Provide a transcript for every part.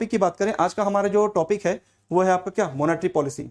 Topic की बात करें, आज का हमारा जो टॉपिक है वो है आपका क्या, मॉनेटरी पॉलिसी।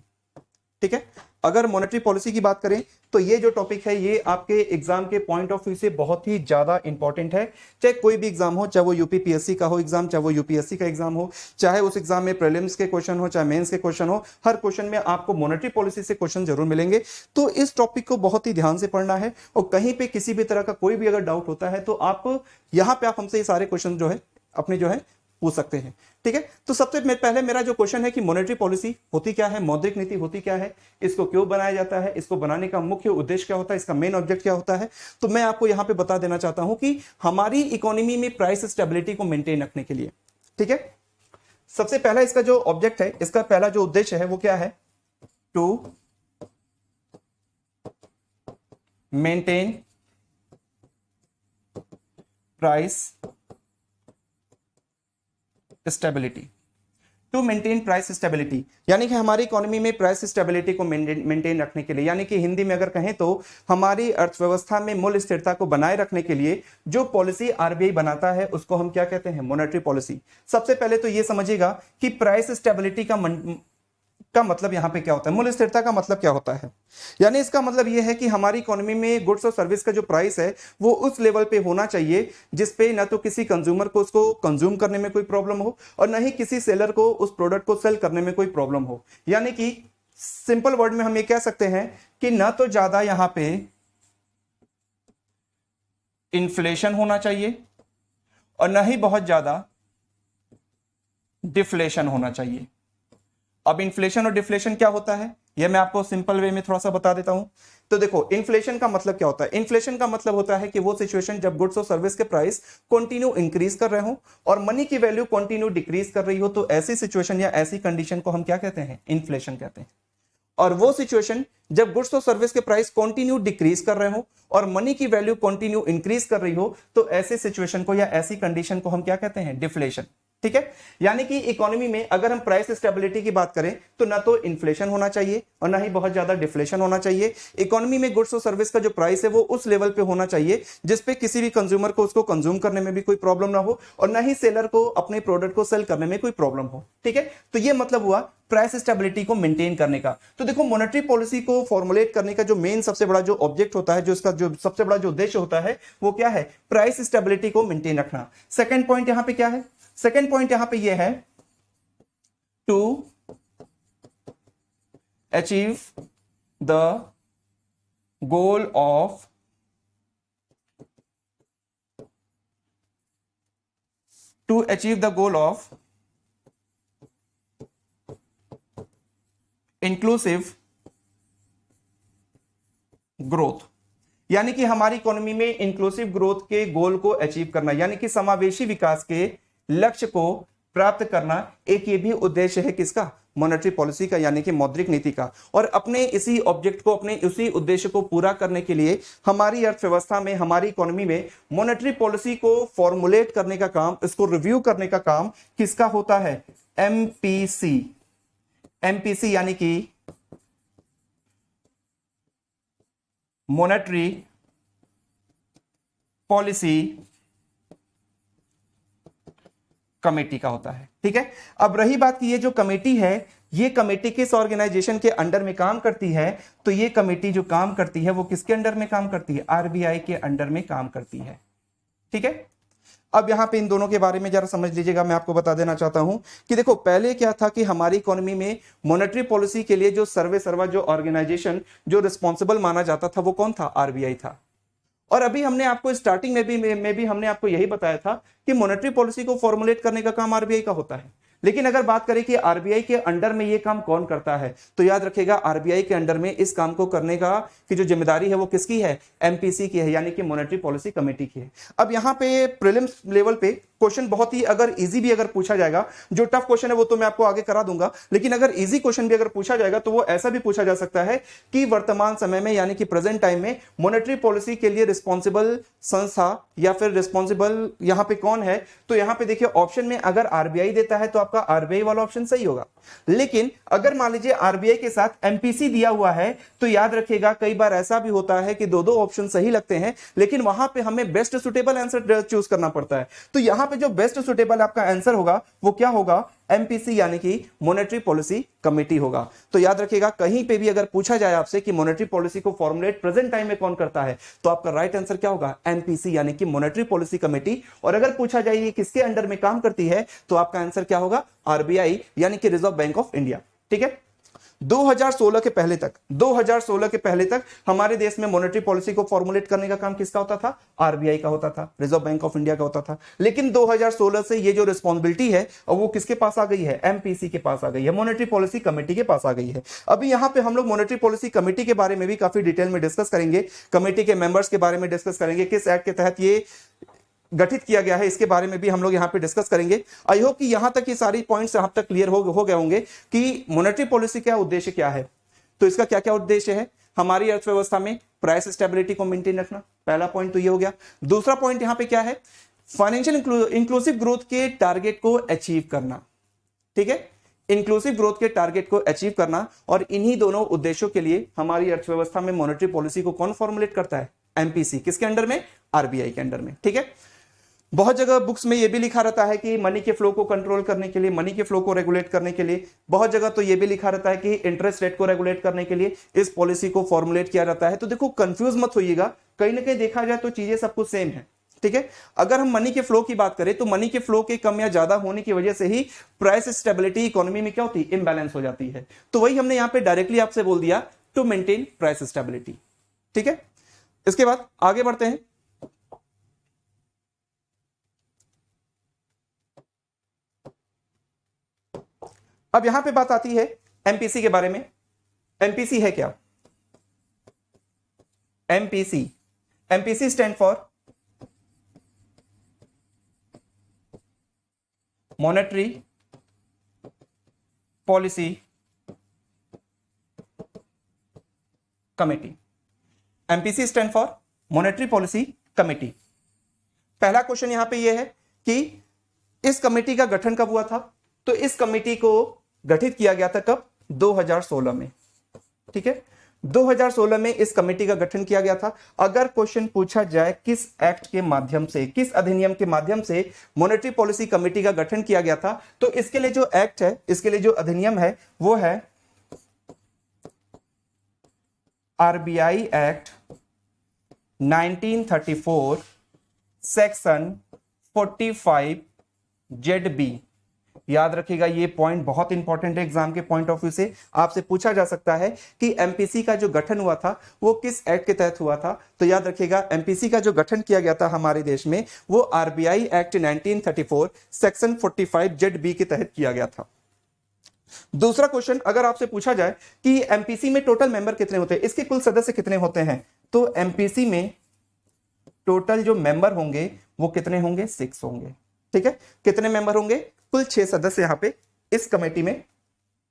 ठीक है, अगर मॉनेटरी पॉलिसी की बात करें तो ये जो टॉपिक है ये आपके एग्जाम के पॉइंट ऑफ व्यू से बहुत ही ज्यादा इंपॉर्टेंट है। चाहे कोई भी एग्जाम हो, चाहे वो यूपीपीएससी का हो एग्जाम, चाहे वो यूपीएससी का एग्जाम हो, चाहे उस एग्जाम में प्रीलिम्स के क्वेश्चन हो, चाहे मेंस के क्वेश्चन हो, हर क्वेश्चन में आपको मॉनेटरी पॉलिसी से क्वेश्चन जरूर मिलेंगे। तो इस टॉपिक को बहुत ही ध्यान से पढ़ना है, और कहीं पे किसी भी तरह का कोई भी अगर डाउट होता है तो आप यहां पे आप हमसे ये सारे क्वेश्चन जो है अपने जो है पूछ सकते हैं। ठीक है, तो सबसे पहले मेरा जो क्वेश्चन है कि मॉनेटरी पॉलिसी होती क्या है, मौद्रिक नीति होती क्या है, इसको क्यों बनाया जाता है, इसको बनाने का मुख्य उद्देश्य क्या होता है, इसका मेन ऑब्जेक्ट क्या होता है। तो मैं आपको यहां पे बता देना चाहता हूं कि हमारी इकोनॉमी में प्राइस स्टेबिलिटी को मेंटेन रखने के लिए, ठीक है, सबसे पहला इसका जो ऑब्जेक्ट है, इसका पहला जो उद्देश्य है वो क्या है, to maintain price stability. To maintain price stability यानी कि हमारी इकोनॉमी में प्राइस स्टेबिलिटी को मेंटेन रखने के लिए, यानी कि हिंदी में अगर कहें तो हमारी अर्थव्यवस्था में मूल्य स्थिरता को बनाए रखने के लिए जो पॉलिसी आरबीआई बनाता है उसको हम क्या कहते हैं, मॉनेटरी पॉलिसी। सबसे पहले तो ये समझिएगा कि प्राइस स्टेबिलिटी का मतलब यहां पे क्या होता है, मूल्य स्थिरता का मतलब क्या होता है। यानी इसका मतलब यह है कि हमारी इकोनॉमी में गुड्स और सर्विस का जो प्राइस है वो उस लेवल पे होना चाहिए जिस पे ना तो किसी कंज्यूमर को उसको कंज्यूम करने में कोई प्रॉब्लम हो और ना ही किसी सेलर को उस प्रोडक्ट को सेल करने में कोई प्रॉब्लम हो। यानी कि सिंपल वर्ड में हम ये कह सकते हैं कि ना तो ज्यादा यहां पे इन्फ्लेशन होना चाहिए और ना ही बहुत ज्यादा डिफ्लेशन होना चाहिए। अब इन्फ्लेशन और डिफ्लेशन क्या होता है यह मैं आपको सिंपल वे में थोड़ा सा बता देता हूं। तो देखो, इन्फ्लेशन का मतलब क्या होता है, इन्फ्लेशन का मतलब होता है कि वो सिचुएशन जब गुड्स और सर्विस के प्राइस कंटिन्यू इंक्रीज कर रहे हो और मनी की वैल्यू कंटिन्यू डिक्रीज कर रही हो, तो ऐसी सिचुएशन या ऐसी कंडीशन को हम क्या कहते हैं, इन्फ्लेशन कहते हैं। और वो सिचुएशन जब गुड्स और सर्विस के प्राइस कंटिन्यू डिक्रीज कर रहे हो और मनी की वैल्यू कंटिन्यू इंक्रीज कर रही हो, तो ऐसे सिचुएशन को या ऐसी कंडीशन को हम क्या कहते हैं, डिफ्लेशन। ठीक है, यानी कि इकोनॉमी में अगर हम प्राइस स्टेबिलिटी की बात करें तो ना तो इन्फ्लेशन होना चाहिए और ना ही बहुत ज्यादा डिफ्लेशन होना चाहिए। इकोनॉमी में गुड्स और सर्विस का जो प्राइस है वो उस लेवल पे होना चाहिए जिसपे किसी भी कंज्यूमर को उसको कंज्यूम करने में भी कोई प्रॉब्लम ना हो और ना ही सेलर को अपने प्रोडक्ट को सेल करने में कोई प्रॉब्लम हो। ठीक है, तो ये मतलब हुआ प्राइस स्टेबिलिटी को मेंटेन करने का। तो देखो, मॉनेटरी पॉलिसी को फॉर्मुलेट करने का जो मेन सबसे बड़ा जो ऑब्जेक्ट होता है, जो इसका जो सबसे बड़ा जो उद्देश्य होता है वो क्या है, प्राइस स्टेबिलिटी को मेंटेन रखना। सेकेंड पॉइंट यहां पे क्या है, सेकेंड पॉइंट यहां पे यह है to achieve the goal of inclusive growth. यानी कि हमारी इकोनॉमी में इंक्लूसिव ग्रोथ के गोल को अचीव करना, यानी कि समावेशी विकास के लक्ष्य को प्राप्त करना, एक ये भी उद्देश्य है किसका, मॉनेटरी पॉलिसी का, यानी कि मौद्रिक नीति का। और अपने इसी ऑब्जेक्ट को, अपने इसी उद्देश्य को पूरा करने के लिए हमारी अर्थव्यवस्था में, हमारी इकोनॉमी में मॉनेटरी पॉलिसी को फॉर्मुलेट करने का काम, इसको रिव्यू करने का काम किसका होता है, एमपीसी। एमपीसी यानी कि मॉनेटरी पॉलिसी कमेटी का होता है। ठीक है, अब रही बात की ये जो कमेटी है, ये कमेटी किस ऑर्गेनाइजेशन के अंडर में काम करती है, तो ये कमेटी जो काम करती है वो किसके अंडर में काम करती है, आरबीआई के अंडर में काम करती है। ठीक है, अब यहां पे इन दोनों के बारे में जरा समझ लीजिएगा। मैं आपको बता देना चाहता हूं कि देखो, पहले क्या था कि हमारी इकोनॉमी में मॉनेटरी पॉलिसी के लिए जो सर्वा जो ऑर्गेनाइजेशन जो रिस्पॉन्सिबल माना जाता था वो कौन था, आरबीआई था। और अभी हमने आपको स्टार्टिंग में भी हमने आपको यही बताया था कि मॉनेटरी पॉलिसी को फॉर्मुलेट करने का काम आरबीआई का होता है। लेकिन अगर बात करें कि आरबीआई के अंडर में ये काम कौन करता है, तो याद रखिएगा आरबीआई के अंडर में इस काम को करने का की जो जिम्मेदारी है वो किसकी है, एमपीसी की है, यानी कि मॉनेटरी पॉलिसी कमेटी की है। अब यहां पे प्रीलिम्स लेवल पे क्वेश्चन बहुत ही अगर इजी भी अगर पूछा जाएगा, जो टफ क्वेश्चन है वो तो मैं आपको आगे करा दूंगा, लेकिन अगर इजी क्वेश्चन भी अगर पूछा जाएगा तो वो ऐसा भी पूछा जा सकता है कि वर्तमान समय में, यानी कि प्रेजेंट टाइम में मॉनेटरी पॉलिसी के लिए रिस्पॉन्सिबल संस्था या फिर रिस्पॉन्सिबल यहां पे कौन है। तो यहां पे देखिए ऑप्शन में अगर आरबीआई देता है तो आपका आरबीआई वाला ऑप्शन सही होगा, लेकिन अगर मान लीजिए आरबीआई के साथ एमपीसी दिया हुआ है तो याद रखिएगा कई बार ऐसा भी होता है कि दो ऑप्शन सही लगते हैं, लेकिन वहां पे हमें बेस्ट सुटेबल आंसर चूज करना पड़ता है। तो यहां पे जो बेस्ट सुटेबल आपका आंसर होगा वो क्या होगा, एमपीसी यानी कि मॉनेटरी पॉलिसी कमेटी होगा। तो याद रखिएगा, कहीं पे भी अगर पूछा जाए आपसे कि मॉनेटरी पॉलिसी को फॉर्मुलेट प्रेजेंट टाइम में कौन करता है, तो आपका राइट आंसर क्या होगा, एमपीसी यानी कि मॉनेटरी पॉलिसी कमेटी। और अगर पूछा जाए ये किसके अंडर में काम करती है, तो आपका आंसर क्या होगा, आरबीआई यानी कि रिजर्व बैंक ऑफ इंडिया। ठीक है, 2016 के पहले तक हमारे देश में मॉनेटरी पॉलिसी को फॉर्मुलेट करने का काम किसका होता था, आरबीआई का होता था, रिजर्व बैंक ऑफ इंडिया का होता था। लेकिन 2016 से ये जो रिस्पॉन्सिबिलिटी है वो किसके पास आ गई है, एमपीसी के पास आ गई है, मॉनेटरी पॉलिसी कमेटी के पास आ गई है। अभी यहां पे हम लोग मॉनेटरी पॉलिसी कमेटी के बारे में भी काफी डिटेल में डिस्कस करेंगे, कमेटी के मेंबर्स के बारे में डिस्कस करेंगे, किस एक्ट के तहत ये गठित किया गया है, इसके बारे में भी हम लोग यहां पे डिस्कस करेंगे। आई होप कि यहां तक ये सारी पॉइंट्स यहां तक क्लियर हो गए होंगे कि मॉनेटरी पॉलिसी का उद्देश्य क्या है। तो इसका क्या क्या उद्देश्य है, हमारी अर्थव्यवस्था में प्राइस स्टेबिलिटी को मेंटेन रखना, पहला पॉइंट तो ये हो गया। दूसरा पॉइंट यहां पे क्या है, फाइनेंशियल इंक्लूसिव ग्रोथ के टारगेट को अचीव करना। ठीक है, इंक्लूसिव ग्रोथ के टारगेट को अचीव करना, और इन्हीं दोनों उद्देश्यों के लिए हमारी अर्थव्यवस्था में मॉनेटरी पॉलिसी को कौन फॉर्मुलेट करता है, एमपीसी। किसके अंडर में, आरबीआई के अंडर में। ठीक है, बहुत जगह बुक्स में यह भी लिखा रहता है कि मनी के फ्लो को कंट्रोल करने के लिए, मनी के फ्लो को रेगुलेट करने के लिए, बहुत जगह तो यह भी लिखा रहता है कि इंटरेस्ट रेट को रेगुलेट करने के लिए इस पॉलिसी को फॉर्मुलेट किया जाता है। तो देखो, कंफ्यूज मत होइएगा, कहीं ना कहीं देखा जाए तो चीजें सब कुछ सेम है। ठीक है, अगर हम मनी के फ्लो की बात करें तो मनी के फ्लो के कम या ज्यादा होने की वजह से ही प्राइस स्टेबिलिटी इकोनॉमी में क्या होती है, इम्बैलेंस हो जाती है। तो वही हमने यहां पे डायरेक्टली आपसे बोल दिया, टू मेंटेन प्राइस स्टेबिलिटी। ठीक है, इसके बाद आगे बढ़ते हैं। अब यहां पे बात आती है एमपीसी के बारे में। एमपीसी है क्या, MPC stand for monetary policy committee. MPC stand for monetary policy committee. पहला क्वेश्चन यहां पे यह है कि इस कमेटी का गठन कब हुआ था, तो इस कमेटी को गठित किया गया था कब, 2016 में। ठीक है, 2016 में इस कमेटी का गठन किया गया था। अगर क्वेश्चन पूछा जाए किस एक्ट के माध्यम से, किस अधिनियम के माध्यम से मॉनेटरी पॉलिसी कमेटी का गठन किया गया था, तो इसके लिए जो एक्ट है, इसके लिए जो अधिनियम है वो है आरबीआई एक्ट 1934 सेक्शन 45 ZB। याद रखिएगा, ये पॉइंट बहुत इंपॉर्टेंट है, एग्जाम के पॉइंट ऑफ व्यू से आपसे पूछा जा सकता है कि एमपीसी का जो गठन हुआ था वो किस एक्ट के तहत हुआ था। तो याद रखिएगा, एमपीसी का जो गठन किया गया था हमारे देश में वो आरबीआई एक्ट 1934 सेक्शन 45 ZB के तहत किया गया था। दूसरा क्वेश्चन, अगर आपसे पूछा जाए कि एमपीसी में टोटल मेंबर कितने होते हैं, इसके कुल सदस्य कितने होते हैं, तो एमपीसी में टोटल जो मेंबर होंगे वो कितने होंगे, 6 होंगे। ठीक है, कितने मेंबर होंगे, कुल 6 सदस्य यहां पे इस कमेटी में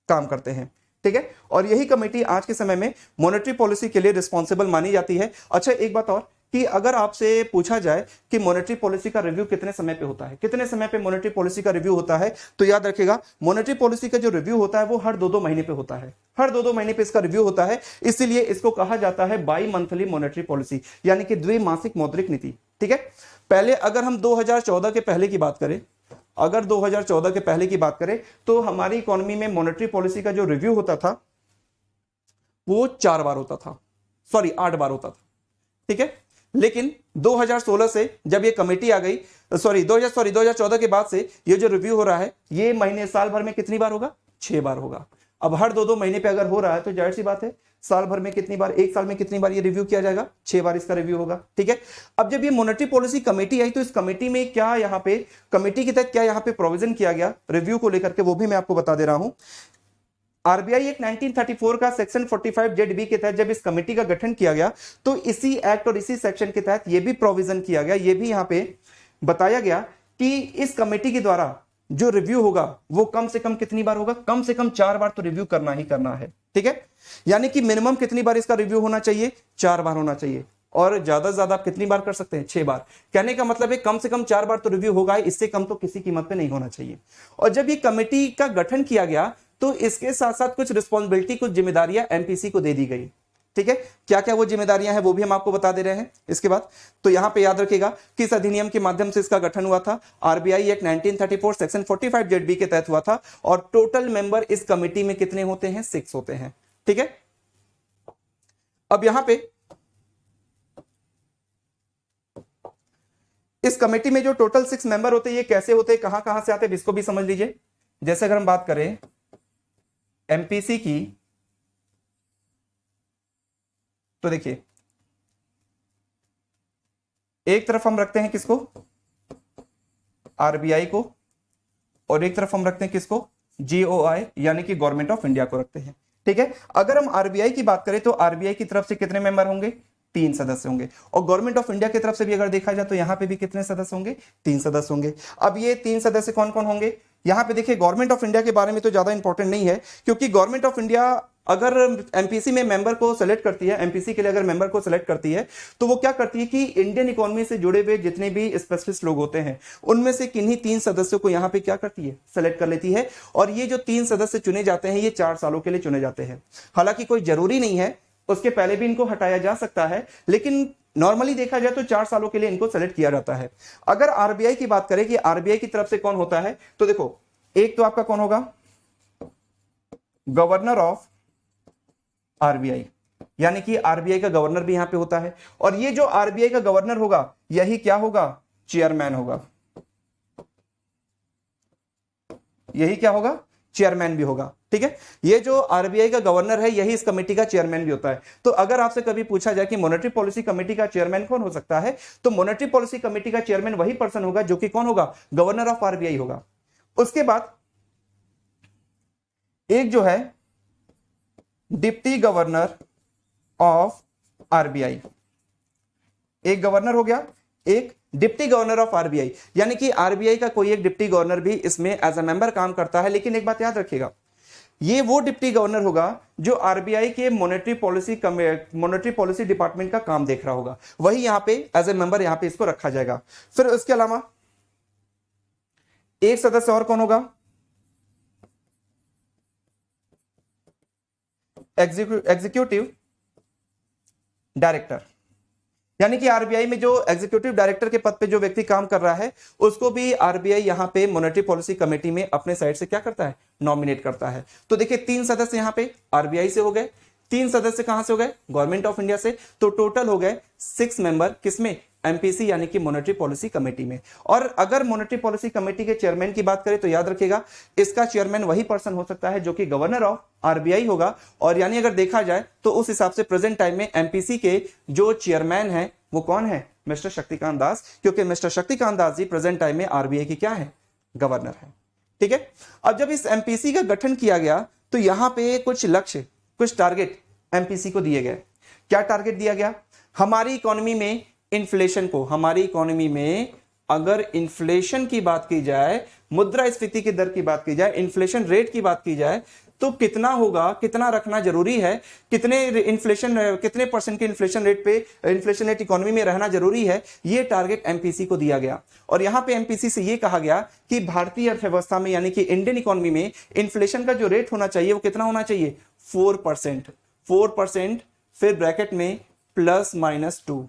काम करते हैं। ठीक है, और यही कमेटी आज के समय में मॉनेटरी पॉलिसी के लिए रिस्पॉन्सिबल मानी जाती है। अच्छा, एक बात और कि अगर आपसे पूछा जाए कि मॉनेटरी पॉलिसी का रिव्यू कितने समय पे होता है, कितने समय पे मॉनेटरी पॉलिसी का रिव्यू होता है, तो याद रखिएगा, मॉनेटरी पॉलिसी का जो रिव्यू होता है वो हर 2-2 महीने पे होता है, हर 2-2 महीने पे इसका रिव्यू होता है। इसीलिए इसको कहा जाता है बाई मंथली मॉनेटरी पॉलिसी, यानी कि द्विमासिक मौद्रिक नीति। ठीक है, पहले अगर हम 2014 के पहले की बात करें, अगर 2014 के पहले की बात करें तो हमारी इकोनॉमी में मॉनेटरी पॉलिसी का जो रिव्यू होता था वो 4 बार होता था, सॉरी 8 बार होता था। ठीक है, लेकिन 2016 से जब ये कमेटी आ गई, 2014 के बाद से ये जो रिव्यू हो रहा है ये महीने, साल भर में कितनी बार होगा, 6 बार होगा। अब हर 2-2 महीने पे अगर हो रहा है तो जाहिर सी बात है साल भर में कितनी बार, एक साल में कितनी बार ये रिव्यू किया जाएगा, 6 बार इसका रिव्यू होगा। ठीक है, अब जब ये मॉनेटरी पॉलिसी कमेटी आई तो इस कमेटी में क्या, यहाँ पे कमेटी के तहत क्या यहाँ पे प्रोविजन किया गया रिव्यू को लेकर के, वो भी मैं आपको बता दे रहा हूं। आरबीआई एक्ट 1934 का सेक्शन 45 ZB के तहत जब इस कमेटी का गठन किया गया तो इसी एक्ट और इसी सेक्शन के तहत यह भी प्रोविजन किया गया, यह भी यहां पे बताया गया कि इस कमेटी के द्वारा जो रिव्यू होगा वो कम से कम कितनी बार होगा, कम से कम 4 बार तो रिव्यू करना ही करना है। ठीक है, यानी कि मिनिमम कितनी बार इसका रिव्यू होना चाहिए, 4 बार होना चाहिए, और ज्यादा से ज्यादा आप कितनी बार कर सकते हैं, 6 बार। कहने का मतलब है कम से कम 4 बार तो रिव्यू होगा, इससे कम तो किसी कीमत पे नहीं होना चाहिए। और जब ये कमेटी का गठन किया गया तो इसके साथ साथ कुछ रिस्पॉन्सिबिलिटी, कुछ जिम्मेदारियां एमपीसी को दे दी गई। ठीक है, क्या क्या वो जिम्मेदारियां हैं वो भी हम आपको बता दे रहे हैं इसके बाद। तो यहां पे याद रखिएगा किस अधिनियम के माध्यम से इसका गठन हुआ था, RBI act 1934 section 45 Z B के तहत हुआ था, और टोटल मेंबर इस कमेटी में कितने होते हैं, 6 होते हैं। ठीक है, अब यहां पे इस कमेटी में जो टोटल 6 मेंबर होते हैं ये कैसे होते हैं, कहां कहां से आते हैं, इसको भी समझ लीजिए। जैसे अगर हम बात करें एमपीसी की, तो देखिए एक तरफ हम रखते हैं किसको, आरबीआई को, और एक तरफ हम रखते हैं किसको, जीओआई यानी कि गवर्नमेंट ऑफ इंडिया को रखते हैं। ठीक है, अगर हम आरबीआई की बात करें तो आरबीआई की तरफ से कितने मेंबर होंगे, 3 सदस्य होंगे, और गवर्नमेंट ऑफ इंडिया की तरफ से भी अगर देखा जाए तो यहां पे भी कितने सदस्य होंगे, 3 सदस्य होंगे। अब ये 3 सदस्य कौन कौन होंगे, यहां पे देखिए गवर्नमेंट ऑफ इंडिया के बारे में तो ज्यादा इंपॉर्टेंट नहीं है, क्योंकि गवर्नमेंट ऑफ इंडिया अगर एमपीसी में मेंबर को सेलेक्ट करती है, एमपीसी के लिए अगर मेंबर को सेलेक्ट करती है तो वो क्या करती है कि इंडियन इकोनॉमी से जुड़े हुए जितने भी स्पेशलिस्ट लोग होते हैं उनमें से किन्हीं 3 सदस्यों को यहां पे क्या करती है, सेलेक्ट कर लेती है। और ये जो 3 सदस्य चुने जाते हैं ये 4 सालों के लिए चुने जाते हैं। हालांकि कोई जरूरी नहीं है, उसके पहले भी इनको हटाया जा सकता है, लेकिन नॉर्मली देखा जाए तो 4 सालों के लिए इनको सेलेक्ट किया जाता है। अगर आरबीआई की बात करें कि आरबीआई की तरफ से कौन होता है, तो देखो एक तो आपका कौन होगा, गवर्नर ऑफ आरबीआई, यानी कि आरबीआई का गवर्नर भी यहां पे होता है, और ये जो आरबीआई का गवर्नर होगा यही क्या होगा, चेयरमैन होगा। यही क्या होगा, चेयरमैन भी होगा। ठीक है, ये जो आरबीआई का गवर्नर है यही इस कमेटी का चेयरमैन भी होता है। तो अगर आपसे कभी पूछा जाए कि मॉनेटरी पॉलिसी कमेटी का चेयरमैन कौन हो सकता है, तो मॉनेटरी पॉलिसी कमेटी का चेयरमैन वही पर्सन होगा जो कि कौन होगा, गवर्नर ऑफ आरबीआई होगा। उसके बाद एक जो है डिप्टी गवर्नर ऑफ आरबीआई, एक गवर्नर हो गया, एक डिप्टी गवर्नर ऑफ आरबीआई, यानी कि आरबीआई का कोई एक डिप्टी गवर्नर भी इसमें एज अ मेंबर काम करता है। लेकिन एक बात याद रखिएगा, ये वो डिप्टी गवर्नर होगा जो आरबीआई के मॉनेटरी पॉलिसी डिपार्टमेंट का काम देख रहा होगा, वही यहां पे एज ए मेंबर यहां पे इसको रखा जाएगा। फिर उसके अलावा एक सदस्य और कौन होगा, एग्जीक्यूटिव डायरेक्टर, यानी कि आरबीआई में जो एग्जीक्यूटिव डायरेक्टर के पद पे जो व्यक्ति काम कर रहा है उसको भी आरबीआई यहां पे मॉनेटरी पॉलिसी कमेटी में अपने साइड से क्या करता है, नॉमिनेट करता है। तो देखिए 3 सदस्य यहां पे आरबीआई से हो गए, 3 सदस्य कहां से हो गए, गवर्नमेंट ऑफ इंडिया से, तो टोटल हो गए 6 मेंबर किसमें, एमपीसी यानी कि मॉनेटरी पॉलिसी कमेटी में। और अगर मॉनेटरी पॉलिसी कमेटी के चेयरमैन की बात करें तो याद रखिएगा इसका चेयरमैन वही पर्सन हो सकता है जो कि गवर्नर ऑफ आरबीआई होगा। और यानी अगर देखा जाए तो उस हिसाब से प्रेजेंट टाइम में एमपीसी के जो चेयरमैन है वो कौन है, मिस्टर शक्तिकांत दास, क्योंकि mister Shaktikanta Das ji present time में आरबीआई की क्या है, गवर्नर है। ठीक है, अब जब इस एमपीसी का गठन किया गया तो यहां पे कुछ लक्ष्य, कुछ टारगेट एमपीसी को दिए गए। क्या टारगेट दिया गया, हमारी इकोनॉमी में इन्फ्लेशन को, हमारी इकोनॉमी में अगर इन्फ्लेशन की बात की जाए, मुद्रास्फीति की दर की बात की जाए, इन्फ्लेशन रेट की बात की जाए तो कितना होगा, कितना रखना जरूरी है, कितने परसेंट के इन्फ्लेशन रेट पे, इन्फ्लेशन रेट इकोनॉमी में रहना जरूरी है, ये टारगेट एमपीसी को दिया गया। और यहां पे एमपीसी से ये कहा गया कि भारतीय अर्थव्यवस्था में यानी कि इंडियन इकोनॉमी में इन्फ्लेशन का जो रेट होना चाहिए वो कितना होना चाहिए, 4%, 4%, फिर ब्रैकेट में +-2।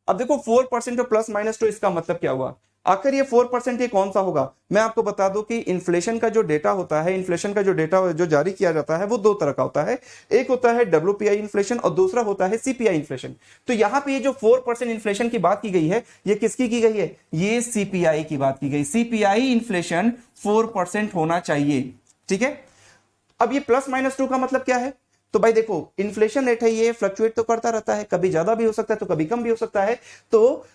अब देखो 4% और +-2 इसका मतलब क्या हुआ, आखिर ये 4% ये कौन सा होगा। मैं आपको बता दूं कि इन्फ्लेशन का जो डेटा होता है, इन्फ्लेशन का जो डेटा जो जारी किया जाता है वो 2 तरह का होता है, एक होता है WPI इन्फ्लेशन और दूसरा होता है CPI इन्फ्लेशन। तो यहां पे ये जो 4% इन्फ्लेशन की बात की गई है ये किसकी की गई है, ये CPI की बात की गई। CPI इन्फ्लेशन 4% होना चाहिए। ठीक है, अब ये +-2 का मतलब क्या है, तो भाई देखो इन्फ्लेशन रेट है ये फ्लक्चुएट तो करता रहता है, कभी ज्यादा भी हो सकता है तो कभी कम भी हो सकता है। तो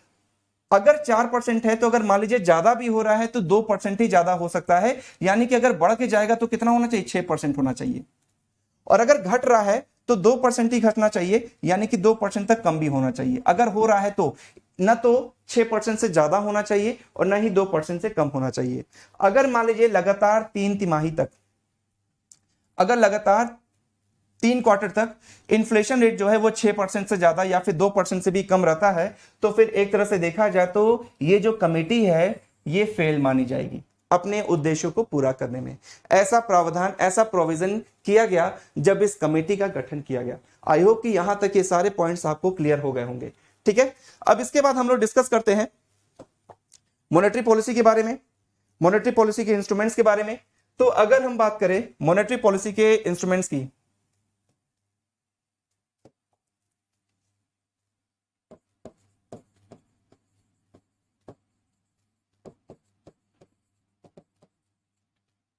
अगर 4% है तो अगर मान लीजिए ज्यादा भी हो रहा है तो 2% ही ज्यादा हो सकता है, यानी कि अगर बढ़ के जाएगा तो कितना होना चाहिए, 6% होना चाहिए। और अगर घट रहा है तो 2% ही घटना चाहिए, यानी कि 2% तक कम भी होना चाहिए। अगर हो रहा है तो न तो 6% से ज्यादा होना चाहिए और न ही 2% से कम होना चाहिए। अगर मान लीजिए लगातार 3 तिमाही तक, अगर लगातार 3 क्वार्टर तक इन्फ्लेशन रेट जो है वो 6% से ज्यादा या फिर 2% से भी कम रहता है तो फिर एक तरह से देखा जाए तो ये जो कमेटी है ये फेल मानी जाएगी। अपने उद्देश्यों को पूरा करने में। ऐसा प्रावधान, ऐसा प्रोविजन किया गया जब इस कमेटी का गठन किया गया। आई होप कि यहां तक ये सारे पॉइंट्स आपको क्लियर हो गए होंगे। ठीक है, अब इसके बाद हम लोग डिस्कस करते हैं मॉनेटरी पॉलिसी के बारे में, मॉनेटरी पॉलिसी के इंस्ट्रूमेंट्स के बारे में। तो अगर हम बात करें मॉनेटरी पॉलिसी के इंस्ट्रूमेंट्स की,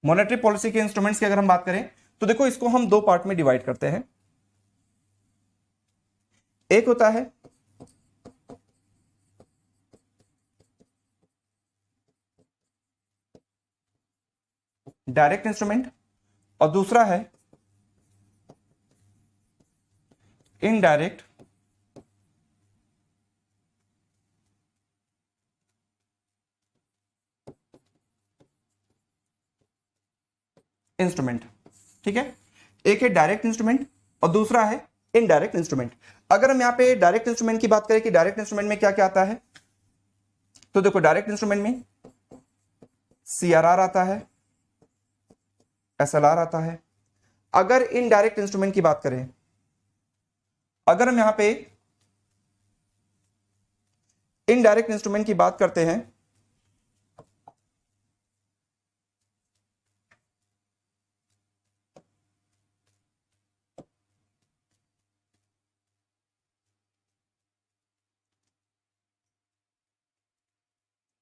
मॉनेटरी पॉलिसी के इंस्ट्रूमेंट्स की अगर हम बात करें तो देखो इसको हम दो पार्ट में डिवाइड करते हैं। एक होता है डायरेक्ट इंस्ट्रूमेंट और दूसरा है इनडायरेक्ट इंस्ट्रूमेंट। ठीक है, एक है डायरेक्ट इंस्ट्रूमेंट और दूसरा है इनडायरेक्ट इंस्ट्रूमेंट। अगर हम यहां पे डायरेक्ट इंस्ट्रूमेंट की बात करें कि डायरेक्ट इंस्ट्रूमेंट में क्या क्या आता है, तो देखो डायरेक्ट इंस्ट्रूमेंट में सीआरआर आता है, एसएलआर आता है। अगर इनडायरेक्ट इंस्ट्रूमेंट की बात करें, अगर हम यहां पे इनडायरेक्ट इंस्ट्रूमेंट की बात करते हैं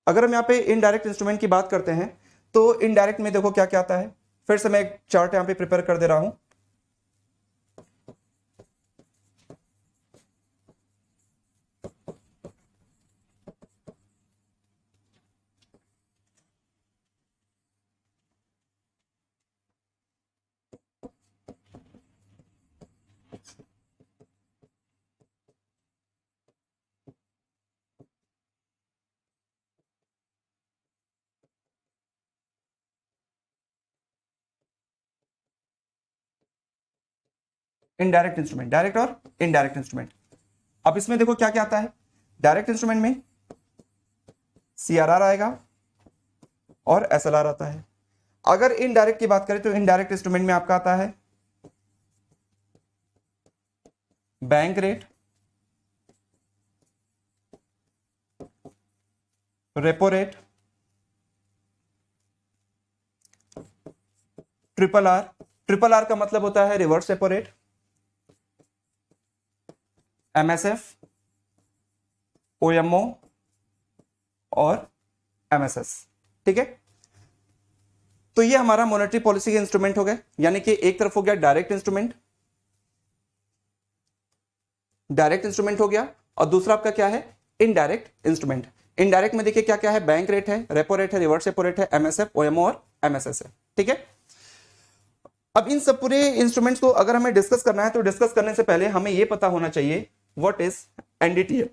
अगर हम यहां पे इनडायरेक्ट इंस्ट्रूमेंट की बात करते हैं तो इनडायरेक्ट में देखो क्या क्या आता है। फिर से मैं एक चार्ट यहां पे प्रिपेयर कर दे रहा हूं। इनडायरेक्ट इंस्ट्रूमेंट, डायरेक्ट और इनडायरेक्ट इंस्ट्रूमेंट। अब इसमें देखो क्या क्या आता है। डायरेक्ट इंस्ट्रूमेंट में सीआरआर आएगा और एसएलआर आता है। अगर इनडायरेक्ट की बात करें तो इनडायरेक्ट इंस्ट्रूमेंट में आपका आता है bank rate, repo rate, triple R. Triple R का मतलब होता है reverse repo rate, MSF, OMO और एमएसएस। ठीक है, तो ये हमारा मॉनेटरी पॉलिसी के इंस्ट्रूमेंट हो गए। यानी कि एक तरफ हो गया डायरेक्ट इंस्ट्रूमेंट, डायरेक्ट इंस्ट्रूमेंट हो गया, और दूसरा आपका क्या है इनडायरेक्ट इंस्ट्रूमेंट। इनडायरेक्ट में देखिए क्या क्या है, बैंक रेट है, रेपो रेट है, रिवर्स रेपो रेट है, एमएसएफ, ओएमओ और एमएसएस है। ठीक है, अब इन सब पूरे इंस्ट्रूमेंट्स को अगर हमें डिस्कस करना है तो डिस्कस करने से पहले हमें यह पता होना चाहिए व्हाट इज एनडीटीएल।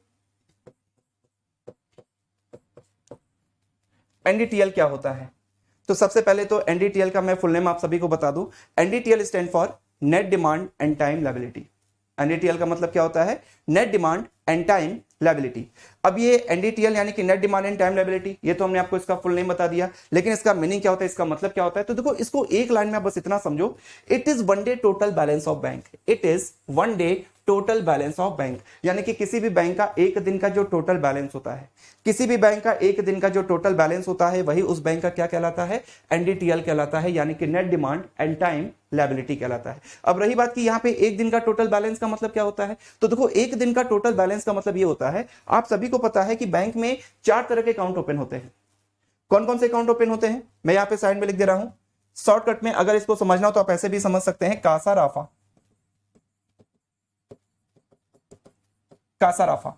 एनडीटीएल क्या होता है? तो सबसे पहले तो एनडीटीएल का मैं फुल नेम आप सभी को बता दूं। NDTL stand for net demand and time liability. NDTL का मतलब क्या होता है? Net demand and time liability. अब ये एनडीटीएल यानी कि net demand and time liability, ये तो हमने आपको इसका फुल नेम बता दिया, लेकिन इसका मीनिंग क्या होता है, इसका मतलब क्या होता है? तो देखो इसको एक लाइन में बस इतना समझो, it is one day total balance of bank. It is one day total balance of bank, यानी कि किसी भी बैंक का एक दिन का जो टोटल बैलेंस होता है, किसी भी बैंक का एक दिन का जो टोटल बैलेंस होता है, वही उस बैंक का क्या कहलाता है? एनडीटीएल कहलाता है, यानी कि net demand and time liability कहलाता है। अब रही बात कि यहां पे एक दिन का टोटल बैलेंस का मतलब क्या होता है, तो देखो एक दिन का टोटल बैलेंस का मतलब ये होता है, आप सभी को पता है कि बैंक में 4 तरह के अकाउंट ओपन होते हैं। कौन कौन से अकाउंट ओपन होते हैं? मैं यहां पे साइड में लिख दे रहा हूं, शॉर्टकट में अगर इसको समझना हो तो आप ऐसे भी समझ सकते हैं, कासा राफा। कासा राफा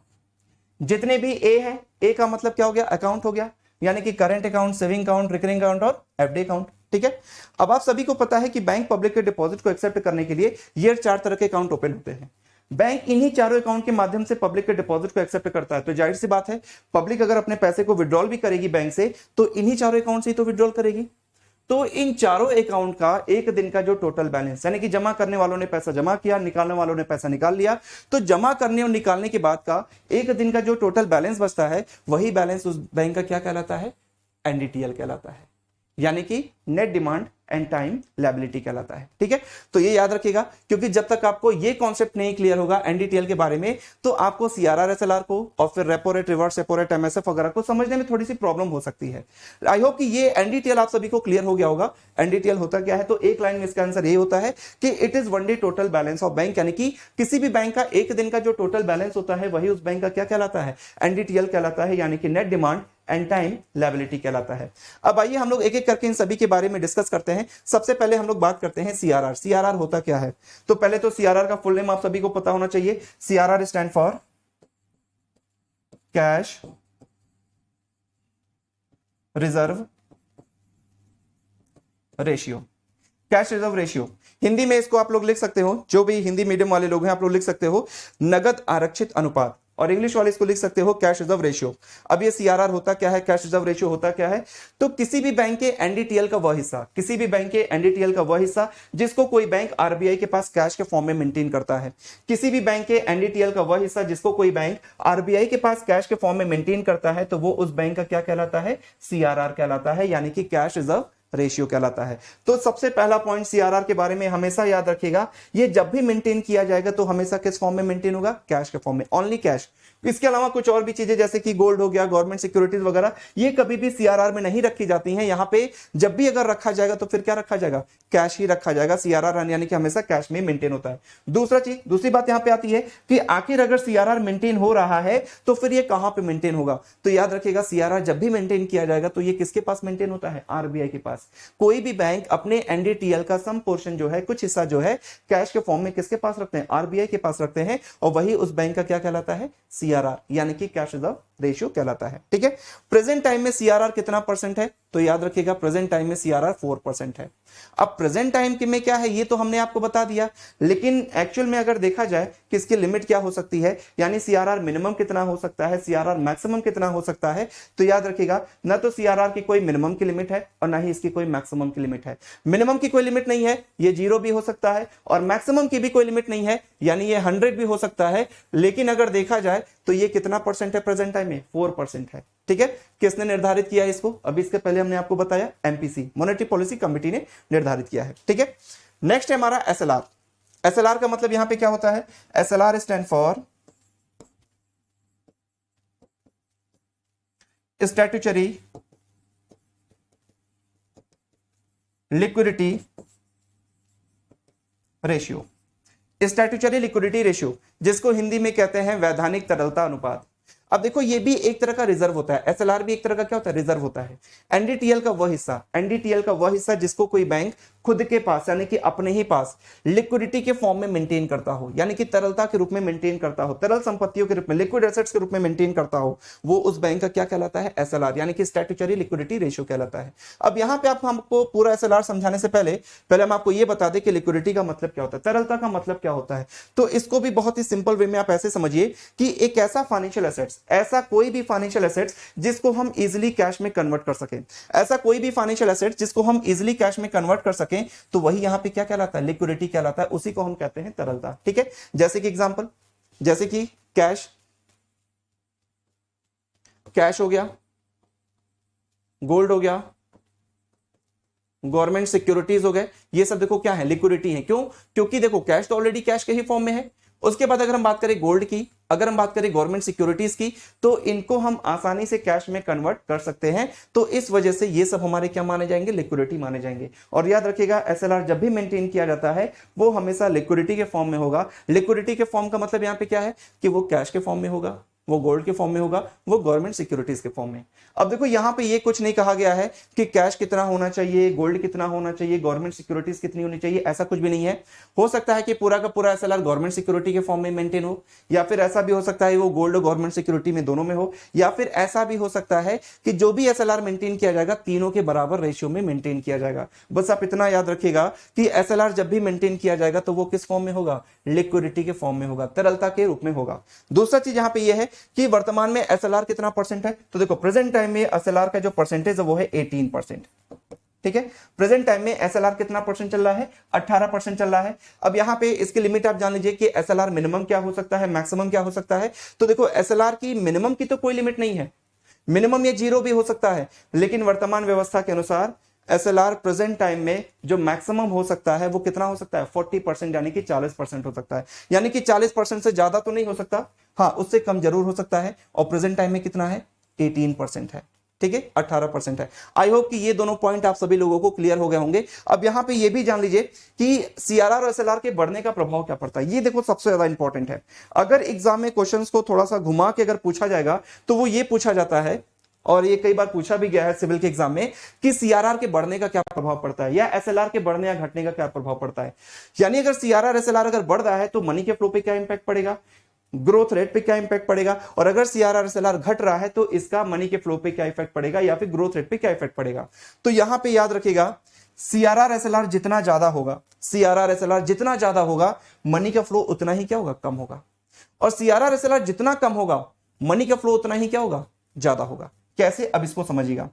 जितने भी ए है, ए का मतलब क्या हो गया? अकाउंट हो गया, यानी कि current account, saving account, recurring account और एफडी अकाउंट। ठीक है, अब आप सभी को पता है कि बैंक पब्लिक के डिपॉजिट को एक्सेप्ट करने के लिए ये 4 तरह के अकाउंट ओपन होते हैं। बैंक इन्हीं चारों अकाउंट के माध्यम से पब्लिक के डिपॉजिट को एक्सेप्ट करता है। तो जाहिर सी बात है, पब्लिक अगर अपने पैसे को विड्रॉल भी करेगी बैंक से, तो इन्हीं चारों अकाउंट से ही तो विड्रॉल करेगी। तो इन चारों अकाउंट का एक दिन का जो टोटल बैलेंस, यानी कि जमा करने वालों ने पैसा जमा किया, निकालने वालों ने पैसा निकाल लिया, तो जमा करने और निकालने के बाद का एक दिन का जो टोटल बैलेंस बचता है, वही बैलेंस उस बैंक का क्या कहलाता है? एनडीटीएल कहलाता है। यानी कि net demand and time liability कहलाता है। ठीक है, तो ये याद रखिएगा, क्योंकि जब तक आपको ये कॉन्सेप्ट नहीं क्लियर होगा एनडीटीएल के बारे में, तो आपको सीआरआर एसएलआर को और फिर repo rate, reverse repo rate, MSF वगैरह को समझने में थोड़ी सी प्रॉब्लम हो सकती है। आई होप कि ये एनडीटीएल आप सभी को क्लियर हो गया होगा। एनडीटीएल होता क्या है, तो एक लाइन में इसका आंसर ये होता है कि it is one day total balance of bank, यानी कि किसी भी बैंक का एक दिन का जो टोटल बैलेंस होता है वही उस बैंक का क्या कहलाता है, एनडीटीएल कहलाता है, यानी कि net demand and time liability कहलाता है। अब आइए हम लोग एक एक करके इन सभी के बारे में डिस्कस करते हैं। सबसे पहले हम लोग बात करते हैं सीआरआर। सीआरआर होता क्या है, तो पहले तो सीआरआर का फुल नेम आप सभी को पता होना चाहिए। CRR stand for cash reserve ratio. Cash reserve ratio Hindi में इसको आप लोग लिख सकते हो, जो भी हिंदी मीडियम वाले लोग हैं आप लोग लिख सकते हो नगद आरक्षित अनुपात, और इंग्लिश वाले इसको लिख सकते हो कैश रिजर्व रेशियो। अब ये सीआरआर होता क्या है, कैश रिजर्व रेशियो होता क्या है, तो किसी भी बैंक के एनडीटीएल का वह हिस्सा, किसी भी बैंक के एनडीटीएल का वह हिस्सा जिसको कोई बैंक आरबीआई के पास कैश के फॉर्म में मेंटेन करता है, किसी भी बैंक के एनडीटीएल का वह हिस्सा जिसको कोई बैंक आरबीआई के पास कैश के फॉर्म में मेंटेन करता है, तो वो उस बैंक का क्या कहलाता है, सीआरआर कहलाता है, यानी कि कैश रिजर्व रेशियो कहलाता है। तो सबसे पहला पॉइंट सीआरआर के बारे में हमेशा याद रखिएगा, ये जब भी मेंटेन किया जाएगा तो हमेशा किस फॉर्म में मेंटेन होगा, कैश के फॉर्म में, ओनली कैश। इसके अलावा कुछ और भी चीजें जैसे कि गोल्ड हो गया, गवर्नमेंट सिक्योरिटीज वगैरह, ये कभी भी सीआरआर में नहीं रखी जाती हैं। यहां पे जब भी अगर रखा जाएगा तो फिर क्या रखा जाएगा, कैश ही रखा जाएगा। सीआरआर यानी कि हमेशा कैश में मेंटेन होता है। दूसरी बात यहां पे आती है कि आखिर अगर सीआरआर मेंटेन हो रहा है तो फिर ये कहां पे मेंटेन होगा, तो याद रखिएगा सीआरआर जब भी मेंटेन किया जाएगा तो ये किसके पास मेंटेन होता है, आरबीआई के पास। कोई भी बैंक अपने एनडीटीएल का सम पोर्शन जो है, कुछ हिस्सा जो है कैश के फॉर्म में किसके पास रखते हैं, आरबीआई के पास रखते हैं, और वही उस बैंक का क्या कहलाता है, सीआरआर, यानी कि कैश रिजर्व रेशियो कहलाता है। ठीक है, प्रेजेंट टाइम में सीआरआर कितना परसेंट है, तो याद रखिएगा प्रेजेंट टाइम में सीआरआर 4% है। अब प्रेजेंट टाइम में क्या है ये तो हमने आपको बता दिया, लेकिन एक्चुअल में अगर देखा जाए कि इसकी लिमिट क्या हो सकती है, यानी सीआरआर मिनिमम कितना हो सकता है, सीआरआर मैक्सिमम कितना हो सकता है, तो याद रखिएगा ना तो सीआरआर की कोई मिनिमम की लिमिट है और ना ही इसकी कोई मैक्सिमम की लिमिट है। मिनिमम की कोई लिमिट नहीं है, ये 0 भी हो सकता है, और मैक्सिमम की भी कोई लिमिट नहीं है, यानी ये 100 भी हो सकता है। लेकिन अगर देखा जाए तो ये कितना परसेंट है प्रेजेंट टाइम में, 4% है। ठीक है, किसने निर्धारित किया इसको, अभी इसके पहले हमने आपको बताया एमपीसी, मॉनेटरी पॉलिसी कमेटी ने निर्धारित किया है। ठीक है, नेक्स्ट है हमारा एसएलआर। एसएलआर का मतलब यहां पे क्या होता है, SLR stand for statutory liquidity ratio. Statutory liquidity ratio जिसको हिंदी में कहते हैं वैधानिक तरलता अनुपात। अब देखो ये भी एक तरह का रिजर्व होता है, एसएलआर भी एक तरह का क्या होता है, रिजर्व होता है। एनडीटीएल का वह हिस्सा जिसको कोई बैंक खुद के पास यानी कि अपने ही पास लिक्विडिटी के फॉर्म में मेंटेन करता हो, यानी कि तरलता के रूप में मेंटेन करता हो, तरल संपत्तियों के रूप में, लिक्विड एसेट्स के रूप में मेंटेन करता हो, वो उस बैंक का क्या कहलाता है, एसएलआर, यानी कि स्टैट्यूटरी लिक्विडिटी रेशियो कहलाता है। अब यहां पे आप हमको पूरा एसएलआर समझाने से पहले हम आपको ये बता दें कि लिक्विडिटी का मतलब क्या होता है, तरलता का मतलब क्या होता है। तो इसको भी बहुत ही सिंपल वे में आप ऐसे समझिए कि एक ऐसा फाइनेंशियल एसेट्स, ऐसा कोई भी फाइनेंशियल एसेट्स जिसको हम इजीली कैश में कन्वर्ट कर सकें, ऐसा कोई भी फाइनेंशियल एसेट्स जिसको हम इजीली कैश में कन्वर्ट कर सकें, तो वही यहां पे क्या कहलाता है, लिक्विडिटी कहलाता है, उसी को हम कहते हैं तरलता। ठीक है, जैसे कि एग्जांपल, जैसे कि कैश हो गया, गोल्ड हो गया, गवर्नमेंट सिक्योरिटीज हो गए, ये सब देखो क्या है, लिक्विडिटी है। क्यों, क्योंकि देखो कैश तो ऑलरेडी कैश के ही फॉर्म में है। उसके बाद अगर हम बात करें गोल्ड की, अगर हम बात करें गवर्नमेंट सिक्योरिटीज की, तो इनको हम आसानी से कैश में कन्वर्ट कर सकते हैं। तो इस वजह से ये सब हमारे क्या माने जाएंगे, लिक्विडिटी माने जाएंगे। और याद रखिएगा एसएलआर जब भी मेंटेन किया जाता है वो हमेशा लिक्विडिटी के फॉर्म में होगा। लिक्विडिटी के फॉर्म का मतलब यहाँ पे क्या है कि वो कैश के फॉर्म में होगा, वो गोल्ड के फॉर्म में होगा, वो गवर्नमेंट सिक्योरिटीज के फॉर्म में। अब देखो यहां पे ये कुछ नहीं कहा गया है कि कैश कितना होना चाहिए, गोल्ड कितना होना चाहिए, गवर्नमेंट सिक्योरिटीज कितनी होनी चाहिए, ऐसा कुछ भी नहीं है। हो सकता है कि पूरा का पूरा एसएलआर गवर्नमेंट सिक्योरिटी के फॉर्म में मेंटेन हो, या फिर ऐसा भी हो सकता है वो गोल्ड और गवर्नमेंट सिक्योरिटी में दोनों में हो, या फिर ऐसा भी हो सकता है कि जो भी एसएलआर मेंटेन किया जाएगा तीनों के बराबर रेशियो में मेंटेन किया जाएगा। बस आप इतना याद रखिएगा कि एसएलआर जब भी मेंटेन किया जाएगा तो वो किस फॉर्म में होगा, लिक्विडिटी के फॉर्म में होगा, तरलता के रूप में होगा। दूसरा चीज यहां पे ये है कि वर्तमान में एसएलआर कितना परसेंट है, तो देखो प्रेजेंट टाइम में एसएलआर का जो परसेंटेज है वो है 18%। ठीक है, प्रेजेंट टाइम में एसएलआर कितना परसेंट चल रहा है, 18% चल रहा है। अब यहां पे इसकी लिमिट आप जान लीजिए कि एसएलआर मिनिमम क्या हो सकता है, मैक्सिमम क्या हो सकता है। तो देखो एसएलआर की मिनिमम की तो कोई लिमिट नहीं है, मिनिमम ये 0 भी हो सकता है, लेकिन वर्तमान व्यवस्था के अनुसार SLR प्रेजेंट टाइम में जो मैक्सिमम हो सकता है वो कितना हो सकता है 40%, यानी कि 40% हो सकता है, यानी कि 40% से ज्यादा तो नहीं हो सकता, हाँ उससे कम जरूर हो सकता है। और प्रेजेंट टाइम में कितना है 18% है, ठीक है 18% है। आई होप कि ये दोनों पॉइंट आप सभी लोगों को क्लियर हो गए होंगे। अब यहां पे ये भी जान लीजिए कि CRR और SLR के बढ़ने का प्रभाव क्या पड़ता है, ये देखो सबसे ज्यादा इंपॉर्टेंट है। अगर एग्जाम में क्वेश्चंस को थोड़ा सा घुमा के अगर पूछा जाएगा तो वो ये पूछा जाता है, और ये कई बार पूछा भी गया है सिविल के एग्जाम में, कि CRR के बढ़ने का क्या प्रभाव पड़ता है या SLR के बढ़ने या घटने का क्या प्रभाव पड़ता है। यानी अगर CRR SLR अगर बढ़ रहा है तो मनी के फ्लो पे क्या इंपैक्ट पड़ेगा, ग्रोथ रेट पे क्या इंपैक्ट पड़ेगा, और अगर CRR SLR घट रहा है तो इसका मनी के फ्लो पे क्या इफेक्ट पड़ेगा या फिर ग्रोथ रेट पे क्या इफेक्ट पड़ेगा। तो यहां पे याद रखिएगा CRR SLR जितना ज्यादा होगा, CRR SLR जितना ज्यादा होगा मनी का फ्लो उतना ही क्या होगा कम होगा, और CRR SLR जितना कम होगा मनी का फ्लो उतना ही क्या होगा ज्यादा होगा। कैसे, अब इसको समझिएगा।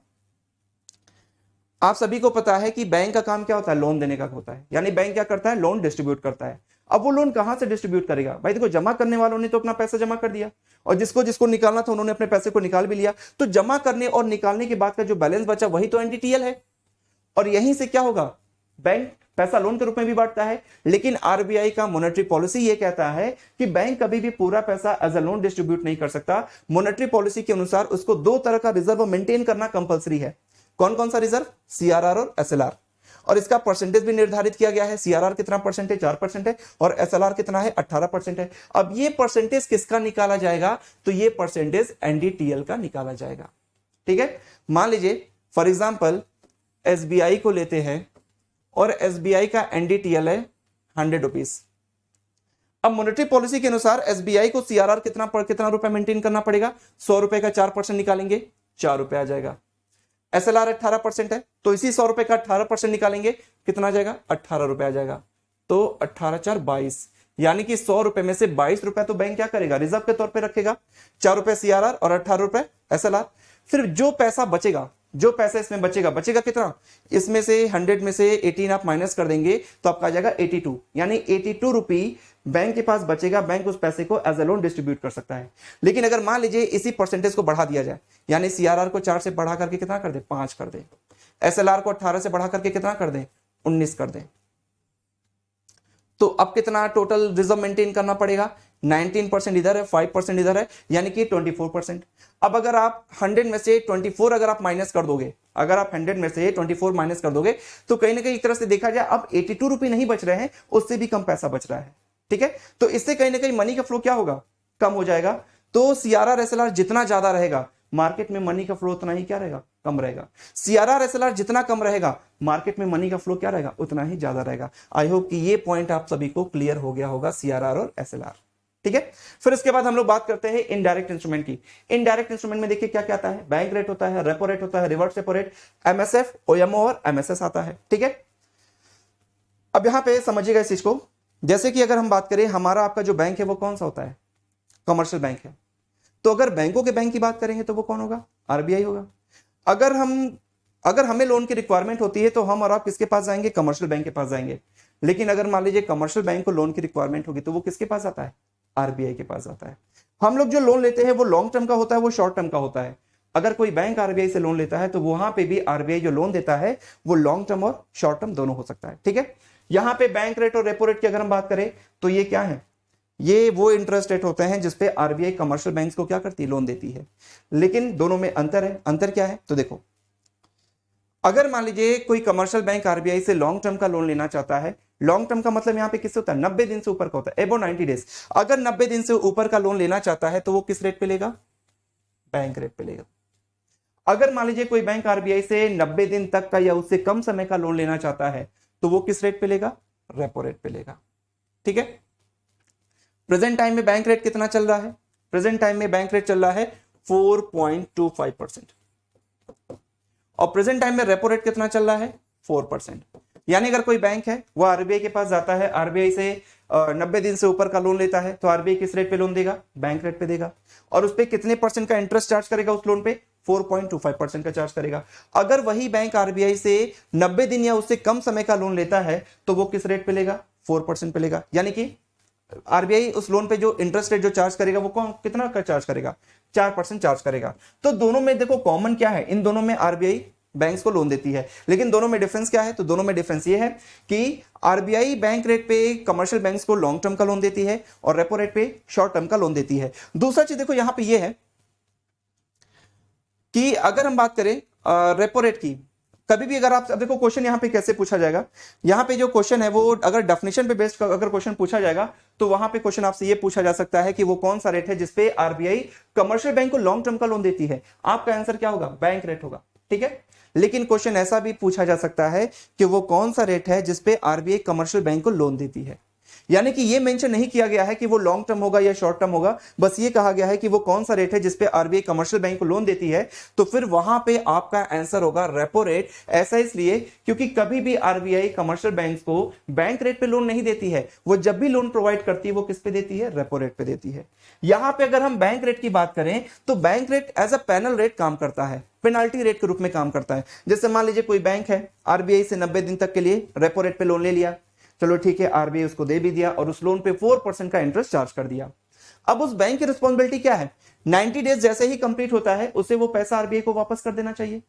आप सभी को पता है कि बैंक का काम क्या होता है, लोन देने का होता है, यानी बैंक क्या करता है, लोन डिस्ट्रीब्यूट करता है। अब वो लोन कहां से डिस्ट्रीब्यूट करेगा, भाई देखो जमा करने वालों ने तो अपना पैसा जमा कर दिया, और जिसको जिसको निकालना था उन्होंने अपने पैसे को निकाल भी लिया, तो जमा करने और निकालने के बाद का जो बैलेंस बचा वही तो NDTL है, और यहीं से क्या होगा, बैंक पैसा लोन के रूप में भी बांटता है। लेकिन RBI का मॉनेटरी पॉलिसी ये कहता है कि बैंक कभी भी पूरा पैसा एज अ लोन डिस्ट्रीब्यूट नहीं कर सकता। मॉनेटरी पॉलिसी के अनुसार उसको दो तरह का रिजर्व मेंटेन करना कंपलसरी है। कौन कौन सा रिजर्व, CRR और SLR, और इसका परसेंटेज भी निर्धारित किया गया है। CRR कितना परसेंट है, 4% है, और SLR कितना है, 18% है। अब ये परसेंटेज किसका निकाला जाएगा, तो ये परसेंटेज NDTL का निकाला जाएगा, ठीक है। मान लीजिए फॉर एग्जाम्पल SBI को लेते हैं और SBI का NDTL है 100 रुपीज। अब मॉनेटरी पॉलिसी के अनुसार SBI को CRR कितना रुपए मेंटेन करना पड़ेगा, 100 रुपए का 4% निकालेंगे 4 रुपए आ जाएगा। SLR 18% है, तो इसी 100 रुपए का 18% निकालेंगे कितना आ जाएगा, 18 रुपए आ जाएगा। तो 18 4 22, यानी कि 100 रुपए में से 22 रुपए तो बैंक क्या करेगा, रिजर्व के तौर पे रखेगा, 4 रुपए CRR और 18 रुपए SLR। फिर जो पैसा बचेगा, जो पैसा इसमें बचेगा कितना, इसमें से 100 में से 18 आप माइनस कर देंगे तो आपका आ जाएगा 82, यानी 82 रुपी बैंक के पास बचेगा। बैंक उस पैसे को एज ए लोन डिस्ट्रीब्यूट कर सकता है। लेकिन अगर मान लीजिए इसी परसेंटेज को बढ़ा दिया जाए, यानी CRR को 4 से बढ़ा करके कितना कर दे, 5 कर दे, SLR को 18 से बढ़ा करके कितना कर दे, 19 कर दे, तो अब कितना टोटल रिजर्व मेंटेन करना पड़ेगा, 19% इधर है, 5% इधर है, यानी कि 24%। अब अगर आप 100 में से 24 अगर आप माइनस कर दोगे, अगर आप 100 में से 24 माइनस कर दोगे तो कहीं ना कहीं एक तरह से देखा जाए अब 82 रुपए नहीं बच रहे हैं, उससे भी कम पैसा बच रहा है, ठीक है। तो इससे कहीं ना कहीं मनी का फ्लो क्या होगा, कम हो जाएगा। तो CRR SLR जितना ज्यादा रहेगा मार्केट में मनी का फ्लो उतना ही क्या रहेगा, कम रहेगा। CRR SLR जितना कम रहेगा मार्केट में मनी का फ्लो क्या रहेगा, उतना ही ज्यादा रहेगा। आई होप कि ये पॉइंट आप सभी को क्लियर हो गया होगा, CRR और SLR, ठीक है। फिर इसके बाद हम लोग बात करते हैं इनडायरेक्ट इंस्ट्रूमेंट की। इनडायरेक्ट इंस्ट्रूमेंट में देखिए क्या क्या आता है, बैंक रेट होता है, रेपो रेट होता है, reverse repo rate, MSF, OMO और MSS आता है, ठीक है। अब यहां पे समझिएगा इस चीज को, जैसे कि अगर हम बात करें हमारा आपका जो बैंक है वो कौन सा होता है, कमर्शियल बैंक है। तो अगर बैंकों के बैंक की बात करेंगे तो वो कौन होगा, RBI होगा। अगर हमें लोन की रिक्वायरमेंट होती है तो हम और आप किसके पास जाएंगे, कमर्शियल बैंक के पास जाएंगे। लेकिन अगर मान लीजिए कमर्शियल बैंक को लोन की रिक्वायरमेंट होगी तो वो किसके पास आता है, RBI के पास आता है। हम लोग जो लोन लेते हैं वो लॉन्ग टर्म का होता है, वो शॉर्ट टर्म का होता है। अगर कोई बैंक RBI से लोन लेता है तो वहां पे भी RBI जो लोन देता है वो लॉन्ग टर्म और शॉर्ट टर्म दोनों हो सकता है, ठीक है। यहां पे बैंक रेट और रेपो रेट की अगर हम बात करें तो ये क्या है, ये वो इंटरेस्ट रेट होते हैं जिसपे RBI कमर्शियल बैंक्स को क्या करती है, लोन देती है। लेकिन दोनों में अंतर है, अंतर क्या है, तो देखो अगर मान लीजिए कोई कमर्शियल बैंक RBI से लॉन्ग टर्म का लोन लेना चाहता है, लॉन्ग टर्म का मतलब यहां पे किससे होता है, 90 दिन से ऊपर का होता है, एबो 90 डेज। अगर 90 दिन से ऊपर का लोन लेना चाहता है तो वो किस रेट पे लेगा, बैंक रेट पे लेगा। अगर मान लीजिए कोई बैंक RBI से 90 दिन तक का या उससे कम समय का लोन लेना चाहता है तो वो किस रेट पे लेगा, रेपो रेट पे लेगा, ठीक है। प्रेजेंट टाइम में बैंक रेट कितना चल रहा है, प्रेजेंट टाइम में बैंक रेट चल रहा है 4.25%, और प्रेजेंट टाइम में रेपो रेट कितना चल रहा है, 4%। यानी अगर कोई बैंक है वो RBI के पास जाता है, RBI से 90 दिन से ऊपर का लोन लेता है तो RBI किस रेट पे लोन देगा, बैंक रेट पे देगा, और उस पे कितने परसेंट का इंटरेस्ट चार्ज करेगा, उस लोन पे 4.25% का चार्ज करेगा। अगर वही बैंक RBI से 90 दिन या उससे कम समय का लोन लेता है तो वो किस रेट पे लेगा, 4% पे लेगा। यानी कि RBI उस लोन पे जो इंटरेस्ट रेट जो चार्ज करेगा वो कौन कितना का चार्ज करेगा, 4% चार्ज करेगा। तो दोनों में देखो कॉमन क्या है, इन दोनों में RBI बैंक्स को लोन देती है। लेकिन दोनों में डिफरेंस क्या है? तो दोनों में डिफरेंस ये है कि आरबीआई बैंक रेट पे कमर्शियल बैंक्स को लॉन्ग टर्म का लोन देती है और रेपो रेट पे शॉर्ट टर्म का लोन देती है। दूसरा चीज देखो यहां पे ये है कि अगर हम बात करें रेपो रेट की, कभी भी अगर आप, अब देखो क्वेश्चन यहां पे कैसे पूछा जाएगा, यहां पे जो क्वेश्चन है वो अगर डेफिनेशन पे बेस्ड अगर क्वेश्चन पूछा जाएगा तो वहां पे क्वेश्चन आपसे ये पूछा जा सकता है कि वो कौन सा रेट है जिसपे आरबीआई कमर्शियल बैंक को लॉन्ग टर्म का लोन देती है। आपका आंसर क्या होगा? बैंक रेट होगा, ठीक है। लेकिन क्वेश्चन ऐसा भी पूछा जा सकता है कि वो कौन सा रेट है जिसपे आरबीआई कमर्शियल बैंक को लोन देती है, यानी कि ये मेंशन नहीं किया गया है कि वो लॉन्ग टर्म होगा या शॉर्ट टर्म होगा, बस ये कहा गया है कि वो कौन सा रेट है जिसपे आरबीआई कमर्शियल बैंक को लोन देती है। तो फिर वहां पे आपका आंसर होगा रेपो रेट। ऐसा इसलिए क्योंकि कभी भी आरबीआई कमर्शियल बैंक को बैंक रेट पे लोन नहीं देती है, वो जब भी लोन प्रोवाइड करती है वो किस पे देती है? रेपो रेट पे देती है। यहां पे अगर हम बैंक रेट की बात करें तो bank rate as a penal rate काम करता है, पेनाल्टी रेट के रूप में काम करता है। जैसे मान लीजिए कोई बैंक है, आरबीआई से 90 दिन तक के लिए रेपो रेट पे लोन ले लिया, चलो ठीक है, आरबीआई उसको दे भी दिया और उस लोन पे 4% का इंटरेस्ट चार्ज कर दिया। अब उस बैंक की रिस्पॉन्सिबिलिटी क्या है? 90 डेज जैसे ही कंप्लीट होता है उसे वो पैसा आरबीआई को वापस कर देना चाहिए।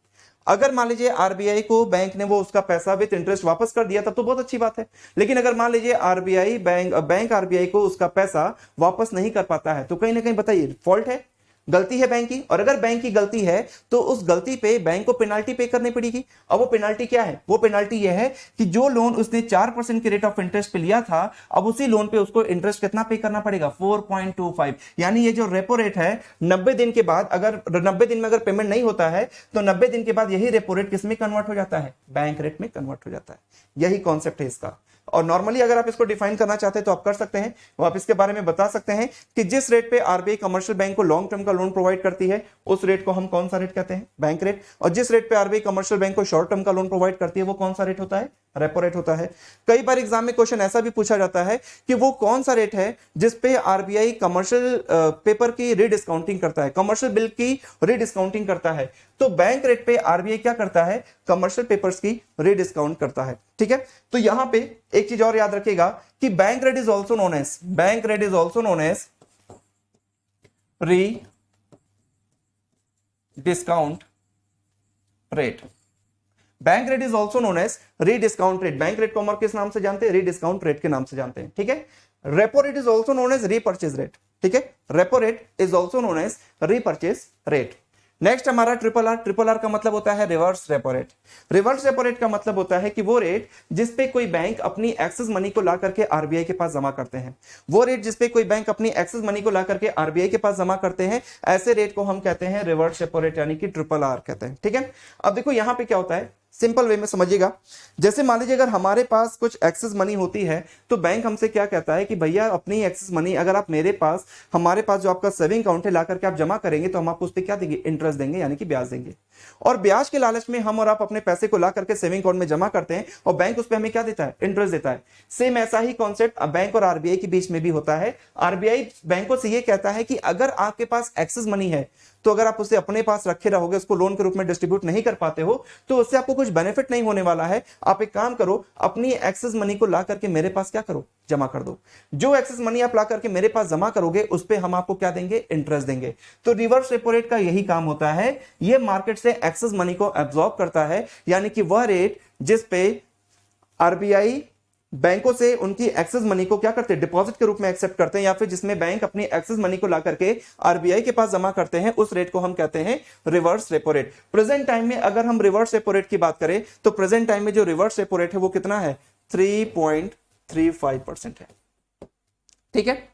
अगर मान लीजिए आरबीआई को बैंक ने वो उसका पैसा विद इंटरेस्ट वापस कर दिया तब तो बहुत अच्छी बात है। लेकिन अगर मान लीजिए आरबीआई बैंक आरबीआई को उसका पैसा वापस नहीं कर पाता है तो कहीं ना कहीं बताइए फॉल्ट है, गलती है बैंक की। और अगर बैंक की गलती है तो उस गलती पे बैंक को पेनाल्टी पे करनी पड़ेगी। अब वो पेनाल्टी क्या है? वो पेनाल्टी ये है कि जो लोन उसने 4% के रेट ऑफ इंटरेस्ट पे लिया था, अब उसी लोन पे उसको इंटरेस्ट कितना पे करना पड़ेगा? 4.25। यानी ये जो रेपो रेट है 90 दिन के बाद, अगर 90 दिन में अगर पेमेंट नहीं होता है तो 90 दिन के बाद यही रेपो रेट किस में कन्वर्ट हो जाता है? बैंक रेट में कन्वर्ट हो जाता है। यही कॉन्सेप्ट है इसका। और नॉर्मली अगर आप इसको डिफाइन करना चाहते हैं तो आप कर सकते हैं, वो आप इसके बारे में बता सकते हैं कि जिस रेट पे आरबीआई कमर्शियल बैंक को लॉन्ग टर्म का लोन प्रोवाइड करती है उस रेट को हम कौन सा रेट कहते हैं? Bank rate. और जिस रेट पे आरबीआई कमर्शियल बैंक को शॉर्ट टर्म का लोन प्रोवाइड करती है वो कौन सा रेट होता है? रेपो रेट होता है। कई बार एग्जाम में क्वेश्चन ऐसा भी पूछा जाता है कि वो कौन सा रेट है जिस पे आरबीआई कमर्शियल पेपर की रीडिस्काउंटिंग करता है, कमर्शियल बिल की रीडिस्काउंटिंग करता है। तो बैंक रेट पे आरबीआई क्या करता है? कमर्शियल पेपर्स की रीडिस्काउंट करता है, ठीक है। तो यहां पे एक चीज और याद रखिएगा कि bank rate is also known as rediscount rate. Bank rate is also known as rediscount rate. Bank rate को हम किस नाम से जानते हैं? री डिस्काउंट रेट के नाम से जानते हैं, ठीक है। Repo rate is also known as repurchase rate, ठीक है। Repo rate is also known as repurchase rate. Next हमारा ट्रिपल आर। ट्रिपल आर का मतलब होता है reverse repo rate. Reverse repo rate का मतलब होता है कि वो रेट जिसपे कोई बैंक अपनी एक्सेस मनी को ला करके आरबीआई के पास जमा करते हैं, वो रेट जिसपे कोई बैंक अपनी एक्सेस मनी को ला करके आरबीआई के पास जमा करते हैं, ऐसे रेट को हम कहते हैं रिवर्स रेपो रेट, यानी कि ट्रिपल आर कहते हैं, ठीक है। अब देखो यहां पे क्या होता है, सिंपल वे में समझिएगा। जैसे मान लीजिए अगर हमारे पास कुछ एक्सेस मनी होती है तो बैंक हमसे क्या कहता है कि भैया अपनी एक्सेस मनी अगर आप हमारे पास जो आपका सेविंग अकाउंट है ला करके आप जमा करेंगे तो हम आपको उस पर क्या देंगे? इंटरेस्ट देंगे, यानी कि ब्याज देंगे। और ब्याज के लालच में हम और आप अपने पैसे को ला करके सेविंग अकाउंट में जमा करते हैं और बैंक उस पर हमें क्या देता है? इंटरेस्ट देता है। सेम ऐसा ही कॉन्सेप्ट बैंक और आरबीआई के बीच में भी होता है। आरबीआई बैंकों से यह कहता है कि अगर आपके पास एक्सेस मनी है तो अगर आप उसे अपने पास रखे रहोगे, उसको लोन के रूप में डिस्ट्रीब्यूट नहीं कर पाते हो, तो उससे आपको कुछ बेनिफिट नहीं होने वाला है। आप एक काम करो, अपनी एक्सेस मनी को ला करके मेरे पास क्या करो? जमा कर दो। जो एक्सेस मनी आप ला करके मेरे पास जमा करोगे उस पे हम आपको क्या देंगे? इंटरेस्ट देंगे। तो रिवर्स रेपो रेट का यही काम होता है, ये मार्केट से एक्सेस मनी को एब्जॉर्ब करता है, यानी कि वह रेट जिस पे आरबीआई बैंकों से उनकी एक्सेस मनी को क्या करते हैं? डिपॉजिट के रूप में एक्सेप्ट करते हैं, या फिर जिसमें बैंक अपनी एक्सेस मनी को ला करके आरबीआई के पास जमा करते हैं, उस रेट को हम कहते हैं reverse repo rate. Present time में अगर हम रिवर्स रेपो रेट की बात करें तो प्रेजेंट टाइम में जो रिवर्स रेपो रेट है वो कितना है? 3.35% है, ठीक है।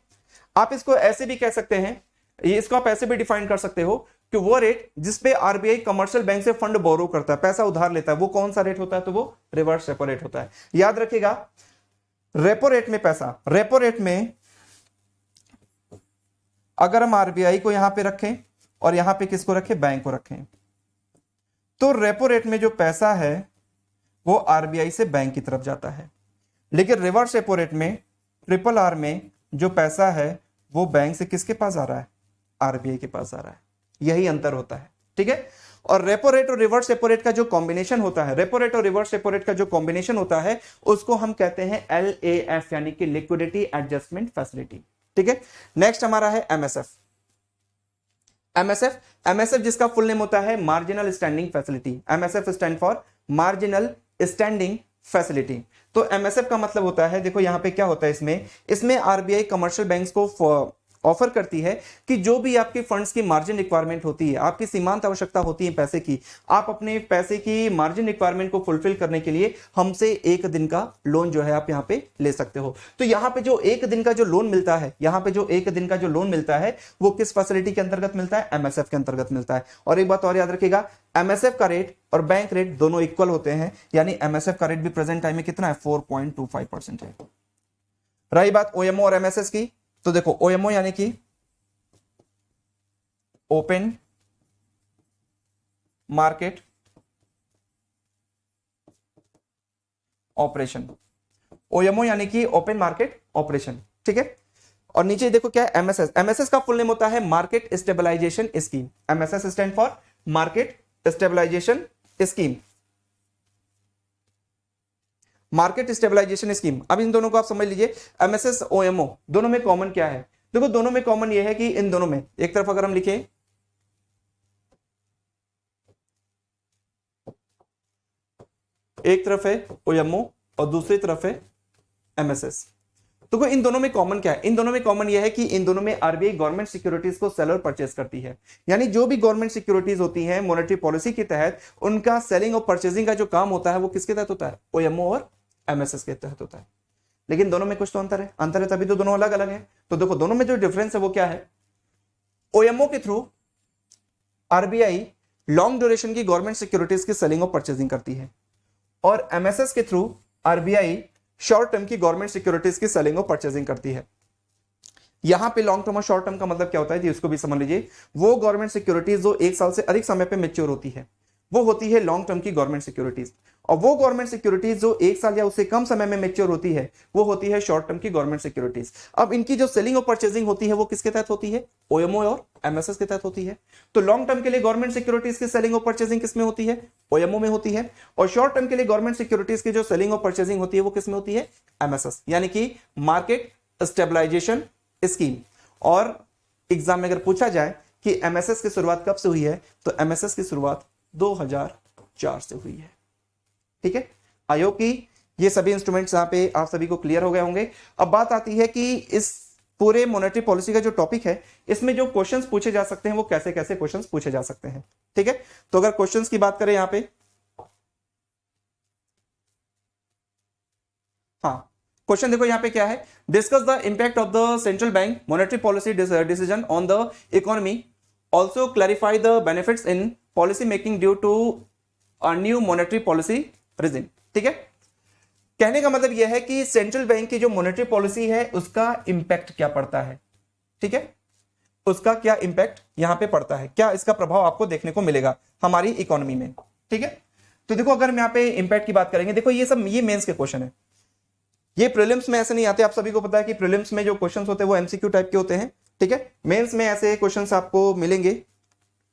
आप इसको ऐसे भी कह सकते हैं, इसको आप ऐसे भी डिफाइन कर सकते हो कि वो रेट जिसपे आरबीआई कमर्शियल बैंक से फंड बोरो करता है, पैसा उधार लेता है, वो कौन सा रेट होता है? तो वो रिवर्स रेपो रेट होता है। याद रखिएगा, रेपो रेट में रेपो रेट में अगर हम आरबीआई को यहां पे रखें और यहां पे किसको रखें? बैंक को रखें, तो रेपो रेट में जो पैसा है वो आरबीआई से बैंक की तरफ जाता है। लेकिन रिवर्स रेपो रेट में, ट्रिपल आर में जो पैसा है वो बैंक से किसके पास आ रहा है? आरबीआई के पास आ रहा है। यही अंतर होता है, ठीक है। और रेपो रेट और रिवर्स रेपो रेट का जो कॉम्बिनेशन होता है, रेपो रेट और रिवर्स रेपो रेट का जो कॉम्बिनेशन होता है उसको हम कहते हैं LAF, यानी कि लिक्विडिटी एडजस्टमेंट फैसिलिटी, ठीक है। नेक्स्ट हमारा है MSF। एमएसएफ, एमएसएफ जिसका फुल नेम होता है marginal standing facility, MSF stand for marginal standing facility. तो एमएसएफ का मतलब होता है, देखो यहां पे क्या होता है, इसमें आरबीआई कमर्शियल बैंक्स को ऑफर करती है कि जो भी आपके फंड्स की मार्जिन रिक्वायरमेंट होती है, आपकी सीमांत आवश्यकता होती है पैसे की, आप अपने पैसे की मार्जिन रिक्वायरमेंट को फुलफिल करने के लिए हमसे 1 दिन का लोन जो है आप यहां पे ले सकते हो। तो यहां पे जो 1 दिन का जो लोन मिलता है, यहां पे जो 1 दिन का जो लोन मिलता है वो किस फैसिलिटी के अंतर्गत मिलता है? एमएसएफ के अंतर्गत मिलता है। और एक बात और याद रखिएगा, एमएसएफ का रेट और बैंक रेट दोनों इक्वल होते हैं, यानी एमएसएफ का रेट भी प्रेजेंट टाइम में कितना है? 4.25% है। रही बात ओएमओ और एमएसएस की, तो देखो ओएमओ यानी कि ओपन मार्केट ऑपरेशन, ओएमओ यानी कि ओपन मार्केट ऑपरेशन, ठीक है। और नीचे देखो क्या है? एमएसएस, एमएसएस का फुल नेम होता है market stabilization scheme, MSS stand for market stabilization scheme, market stabilization scheme. अब इन दोनों को आप समझ लीजिए, एमएसएस ओएमओ दोनों में कॉमन क्या है? देखो दोनों में कॉमन ये है कि इन दोनों में एक तरफ अगर हम लिखें एक तरफ है ओएमओ और दूसरी तरफ है एमएसएस, तो इन दोनों में कॉमन क्या है? इन दोनों में कॉमन यह है कि इन दोनों में आरबीआई गवर्नमेंट सिक्योरिटीज को सेल और परचेज करती है, यानी जो भी गवर्नमेंट सिक्योरिटीज होती हैं मॉनेटरी पॉलिसी के तहत, उनका सेलिंग और परचेजिंग का जो काम होता है वो किसके तहत होता है? ओएमओ और एमएसएस के तहत होता है। लेकिन दोनों में कुछ तो अंतर है, अंतर है तभी तो दोनों अलग अलग है। तो देखो दोनों में जो डिफरेंस है वो क्या है? ओएमओ के थ्रू आरबीआई लॉन्ग ड्यूरेशन की गवर्नमेंट सिक्योरिटीज की सेलिंग और परचेजिंग करती है, और एमएसएस के थ्रू आरबीआई शॉर्ट टर्म की गवर्नमेंट सिक्योरिटीज की सेलिंग और परचेजिंग करती है। यहां पे लॉन्ग टर्म और शॉर्ट टर्म का मतलब क्या होता है जी, उसको भी समझ लीजिए। वो गवर्नमेंट सिक्योरिटीज जो 1 साल से अधिक समय पे मैच्योर होती है, वो होती है लॉन्ग टर्म की गवर्नमेंट सिक्योरिटीज, और वो गवर्नमेंट सिक्योरिटीज जो 1 साल या उससे कम समय में मैच्योर होती है, वो होती है शॉर्ट टर्म की गवर्नमेंट सिक्योरिटीज। अब इनकी जो सेलिंग और परचेजिंग होती है वो किसके तहत होती है? ओएमओ और एमएसएस के तहत होती है। तो लॉन्ग टर्म के लिए गवर्नमेंट सिक्योरिटीज की सेलिंग और परचेजिंग किसमें होती है? ओएमओ में होती है। और शॉर्ट टर्म के लिए गवर्नमेंट सिक्योरिटीज की जो सेलिंग और परचेजिंग होती है वो किसमें होती है? एमएसएस, यानी कि मार्केट स्टेबलाइजेशन स्कीम। और एग्जाम में अगर पूछा जाए कि एमएसएस की शुरुआत कब से हुई है, तो एमएसएस की शुरुआत 2004 से हुई है, ठीक है। आई होप कि ये सभी इंस्ट्रूमेंट्स यहां पे आप सभी को क्लियर हो गए होंगे। अब बात आती है कि इस पूरे मॉनेटरी पॉलिसी का जो टॉपिक है, इसमें जो क्वेश्चंस पूछे जा सकते हैं वो कैसे कैसे क्वेश्चंस पूछे जा सकते हैं, ठीक है। तो अगर क्वेश्चंस की बात करें यहां पे, हाँ क्वेश्चन देखो यहां पे क्या है? Discuss the impact of the central bank monetary policy decision on the economy, also clarify the benefits in policy making due to a new monetary policy regime, ठीक है। कहने का मतलब यह है कि सेंट्रल बैंक की जो मॉनेटरी पॉलिसी है उसका इंपैक्ट क्या पड़ता है, ठीक है, उसका क्या इंपैक्ट यहां पे पड़ता है, क्या इसका प्रभाव आपको देखने को मिलेगा हमारी इकोनॉमी में, ठीक है। तो देखो अगर हम यहां पे इंपैक्ट की बात करेंगे, देखो ये मेंस के क्वेश्चन है, ये प्रीलिम्स में ऐसे नहीं आते। आप सभी को पता है कि प्रीलिम्स में जो क्वेश्चंस होते हैं वो एमसीक्यू टाइप के होते हैं, ठीक है। मेंस में ऐसे क्वेश्चंस आपको मिलेंगे,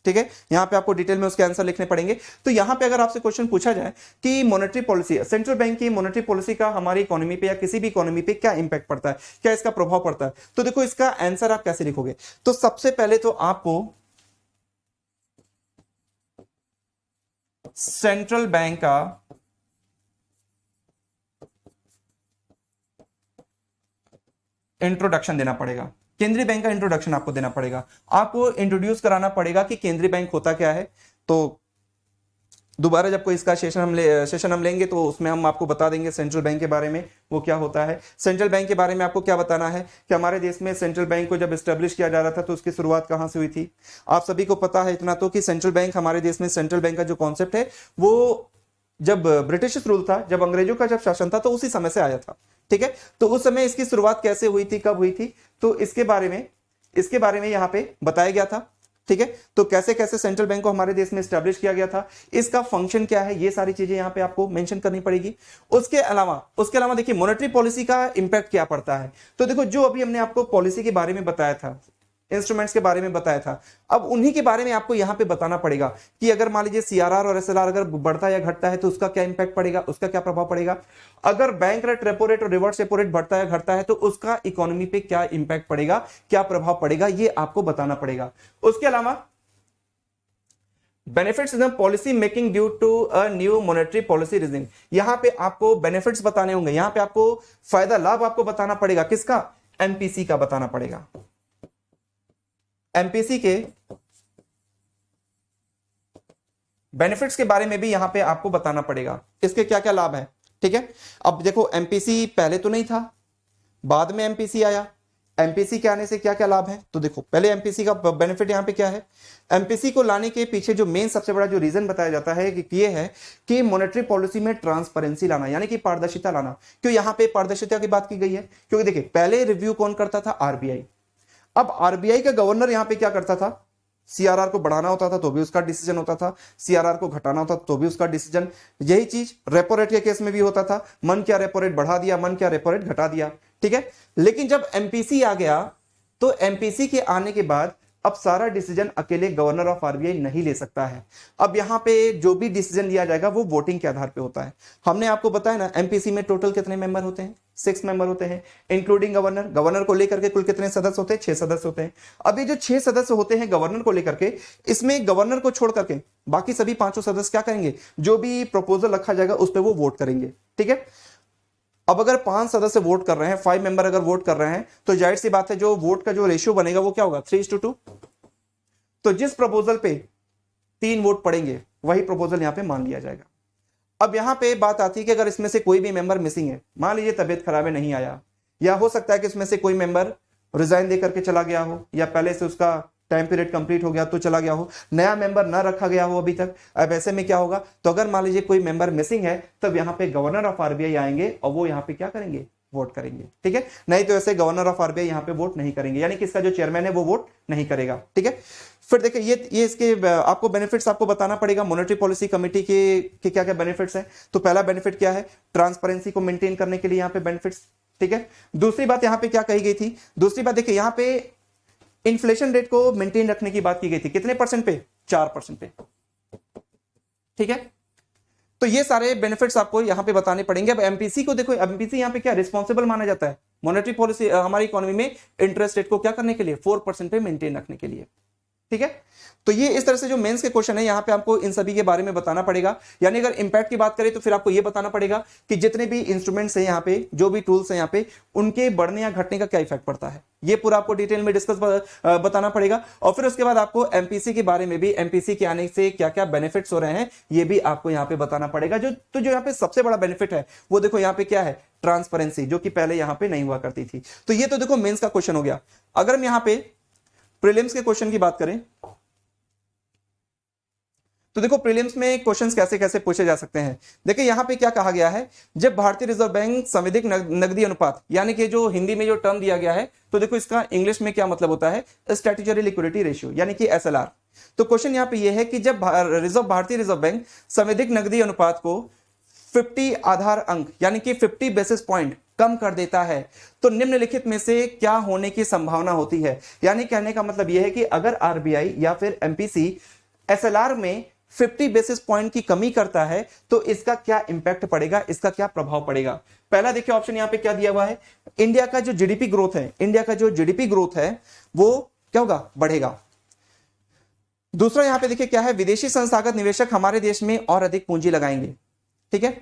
ठीक है। यहां पे आपको डिटेल में उसके आंसर लिखने पड़ेंगे। तो यहां पे अगर आपसे क्वेश्चन पूछा जाए कि मॉनेटरी पॉलिसी, सेंट्रल बैंक की मॉनेटरी पॉलिसी का हमारी इकोनॉमी पे या किसी भी इकोनॉमी पे क्या इंपैक्ट पड़ता है, क्या इसका प्रभाव पड़ता है, तो देखो इसका आंसर आप कैसे लिखोगे? तो सबसे पहले तो आपको सेंट्रल बैंक का इंट्रोडक्शन देना पड़ेगा, केंद्रीय बैंक का इंट्रोडक्शन आपको देना पड़ेगा, आपको इंट्रोड्यूस कराना पड़ेगा कि केंद्रीय बैंक होता क्या है। तो दोबारा जब कोई इसका सेशन हम लेंगे तो उसमें हम आपको बता देंगे सेंट्रल बैंक के बारे में वो क्या होता है। सेंट्रल बैंक के बारे में आपको क्या बताना है कि हमारे देश में सेंट्रल बैंक को जब एस्टेब्लिश किया जा रहा था तो उसकी शुरुआत कहां से हुई थी। आप सभी को पता है इतना तो कि सेंट्रल बैंक हमारे देश में, सेंट्रल बैंक का जो कॉन्सेप्ट है वो जब ब्रिटिश रूल था, जब अंग्रेजों का जब शासन था तो उसी समय से आया था, ठीक है। तो उस समय इसकी शुरुआत कैसे हुई थी, कब हुई थी, तो इसके बारे में यहां पे बताया गया था, ठीक है। तो कैसे कैसे सेंट्रल बैंक को हमारे देश में एस्टेब्लिश किया गया था, इसका फंक्शन क्या है, ये सारी चीजें यहां पे आपको मेंशन करनी पड़ेगी। उसके अलावा देखिए मॉनेटरी पॉलिसी का इंपैक्ट क्या पड़ता है। तो देखो जो अभी हमने आपको पॉलिसी के बारे में बताया था, इंस्ट्रूमेंट्स के बारे में बताया था। अब उन्हीं के बारे में आपको यहां पे बताना पड़ेगा कि अगर मान लीजिए सीआरआर और एसएलआर अगर बढ़ता या घटता है तो उसका क्या इंपैक्ट पड़ेगा, उसका क्या प्रभाव पड़ेगा। अगर बैंक रेट, रेपो रेट और रिवर्स रेपो रेट बढ़ता या घटता है तो उसका इकोनॉमी पे क्या इंपैक्ट पड़ेगा, क्या प्रभाव पड़ेगा, ये आपको बताना पड़ेगा। उसके अलावा benefits in policy making due to a new monetary policy regime, यहां पे आपको बेनिफिट्स बताने होंगे, यहां पे आपको फायदा लाभ आपको बताना पड़ेगा, किसका, एमपीसी का बताना पड़ेगा। एमपीसी के बेनिफिट्स के बारे में भी यहां पे आपको बताना पड़ेगा, इसके क्या क्या लाभ है। ठीक है, अब देखो एमपीसी पहले तो नहीं था, बाद में एमपीसी आया, एमपीसी के आने से क्या क्या लाभ है, तो देखो पहले एमपीसी का बेनिफिट यहां पे क्या है। एमपीसी को लाने के पीछे जो मेन सबसे बड़ा जो रीजन बताया जाता है कि ये है कि मॉनेटरी पॉलिसी में ट्रांसपेरेंसी लाना, यानी कि पारदर्शिता लाना। क्यों यहां पे पारदर्शिता की बात की गई है, क्योंकि देखिए पहले रिव्यू कौन करता था, आरबीआई। अब आरबीआई का गवर्नर यहां पे क्या करता था, सीआरआर को बढ़ाना होता था तो भी उसका डिसीजन होता था, सीआरआर को घटाना होता तो भी उसका डिसीजन। यही चीज रेपो रेट के केस में भी होता था, मन क्या रेपो रेट बढ़ा दिया, मन क्या रेपो रेट घटा दिया। ठीक है, लेकिन जब एमपीसी आ गया तो एमपीसी के आने के बाद अब सारा डिसीजन अकेले गवर्नर ऑफ आरबीआई नहीं ले सकता है। अब यहां पे जो भी डिसीजन लिया जाएगा वो वोटिंग के आधार पे होता है। हमने आपको बताया ना एमपीसी में टोटल कितने मेंबर होते हैं, 6 मेंबर होते हैं, इंक्लूडिंग गवर्नर। गवर्नर को लेकर के कुल कितने सदस्य होते हैं, 6 सदस्य होते हैं। अभी जो 6 सदस्य होते हैं गवर्नर को लेकर के, इसमें गवर्नर को छोड़ करके बाकी सभी 5 सदस्य क्या करेंगे, जो भी प्रपोजल रखा जाएगा उस पर वो वोट करेंगे। ठीक है, अब अगर 5 सदस्य वोट कर रहे हैं, 5 मेंबर अगर वोट कर रहे हैं तो जाहिर सी बात है जो वोट का जो रेशियो बनेगा वो क्या होगा, 3:2। तो जिस प्रपोजल पे 3 वोट पड़ेंगे वही प्रपोजल यहां पे मान लिया जाएगा। अब यहां पे बात आती है कि अगर इसमें से कोई भी मेंबर मिसिंग है, मान लीजिए तबियत खराब है नहीं आया, या हो सकता है कि इसमें से कोई मेंबर रिजाइन दे करके चला गया हो, या पहले से उसका टाइम पीरियड कंप्लीट हो गया तो चला गया हो, नया मेंबर ना रखा गया हो अभी तक। अब ऐसे में क्या होगा, तो अगर मान लीजिए कोई मेंबर मिसिंग है तब यहां पे गवर्नर ऑफ आरबीआई आएंगे और वो यहां पे क्या करेंगे, वोट करेंगे। ठीक है, नहीं तो ऐसे गवर्नर ऑफ आरबीआई यहां पे वोट नहीं करेंगे, यानी कि इसका जो चेयरमैन है वो वोट नहीं करेगा। ठीक है, फिर देखिए ये इसके आपको बेनिफिट्स आपको बताना पड़ेगा मॉनेटरी पॉलिसी कमेटी के क्या क्या बेनिफिट्स हैं। तो पहला बेनिफिट क्या है, ट्रांसपेरेंसी को मेंटेन करने के लिए यहां पे बेनिफिट्स। ठीक है, दूसरी बात यहां पे क्या कही गई थी, दूसरी बात देखिए यहां पे इन्फ्लेशन रेट को मेंटेन रखने की बात की गई थी, कितने परसेंट पे, 4% पे। ठीक है, तो ये सारे बेनिफिट्स आपको यहां पे बताने पड़ेंगे। अब एमपीसी को देखो, एमपीसी यहां पे क्या रिस्पॉन्सिबल माना जाता है मॉनेटरी पॉलिसी, हमारी इकोनॉमी में इंटरेस्ट रेट को क्या करने के लिए, 4% पे मेंटेन रखने के लिए। ठीक है, तो ये इस तरह से जो मेंस के क्वेश्चन है यहां पे आपको इन सभी के बारे में बताना पड़ेगा। यानी अगर इंपैक्ट की बात करें तो फिर आपको ये बताना पड़ेगा कि जितने भी इंस्ट्रूमेंट्स हैं यहां पे, जो भी टूल्स हैं यहां पे, उनके बढ़ने या घटने का क्या इफेक्ट पड़ता है, ये पूरा आपको डिटेल में डिस्कस बताना पड़ेगा। और फिर उसके बाद आपको एमपीसी के बारे में भी, एमपीसी के आने से क्या क्या बेनिफिट्स हो रहे हैं ये भी आपको यहां पे बताना पड़ेगा। जो यहां पे सबसे बड़ा बेनिफिट है वो देखो यहां पे क्या है, ट्रांसपेरेंसी, जो कि पहले यहां पे नहीं हुआ करती थी। तो ये तो देखो मेंस का क्वेश्चन हो गया। अगर हम यहां पे प्रीलिम्स के क्वेश्चन की बात करें तो देखो प्रीलिम्स में क्वेश्चंस कैसे कैसे पूछे जा सकते हैं। देखिए यहां पे क्या कहा गया है, जब भारतीय रिजर्व बैंक संविधिक नकदी अनुपात, यानी कि जो हिंदी में जो टर्म दिया गया है, तो देखो इसका इंग्लिश में क्या मतलब होता है, स्टैट्यूटरी लिक्विडिटी रेशियो, यानी कि एसएलआर। तो क्वेश्चन यहां पे ये है कि जब भारतीय रिजर्व बैंक संविधिक नकदी अनुपात को 50 आधार अंक यानी कि 50 बेसिस पॉइंट कम कर देता है तो निम्नलिखित में से क्या होने की संभावना होती है। यानी कहने का मतलब यह है कि अगर आरबीआई या फिर एमपीसी एसएलआर में 50 बेसिस पॉइंट की कमी करता है तो इसका क्या इंपैक्ट पड़ेगा, इसका क्या प्रभाव पड़ेगा। पहला देखिए ऑप्शन यहां पे क्या दिया हुआ है, इंडिया का जो जीडीपी ग्रोथ है, इंडिया का जो जीडीपी ग्रोथ है वो क्या होगा, बढ़ेगा। दूसरा यहां पे देखिए क्या है, विदेशी संस्थागत निवेशक हमारे देश में और अधिक पूंजी लगाएंगे। ठीक है,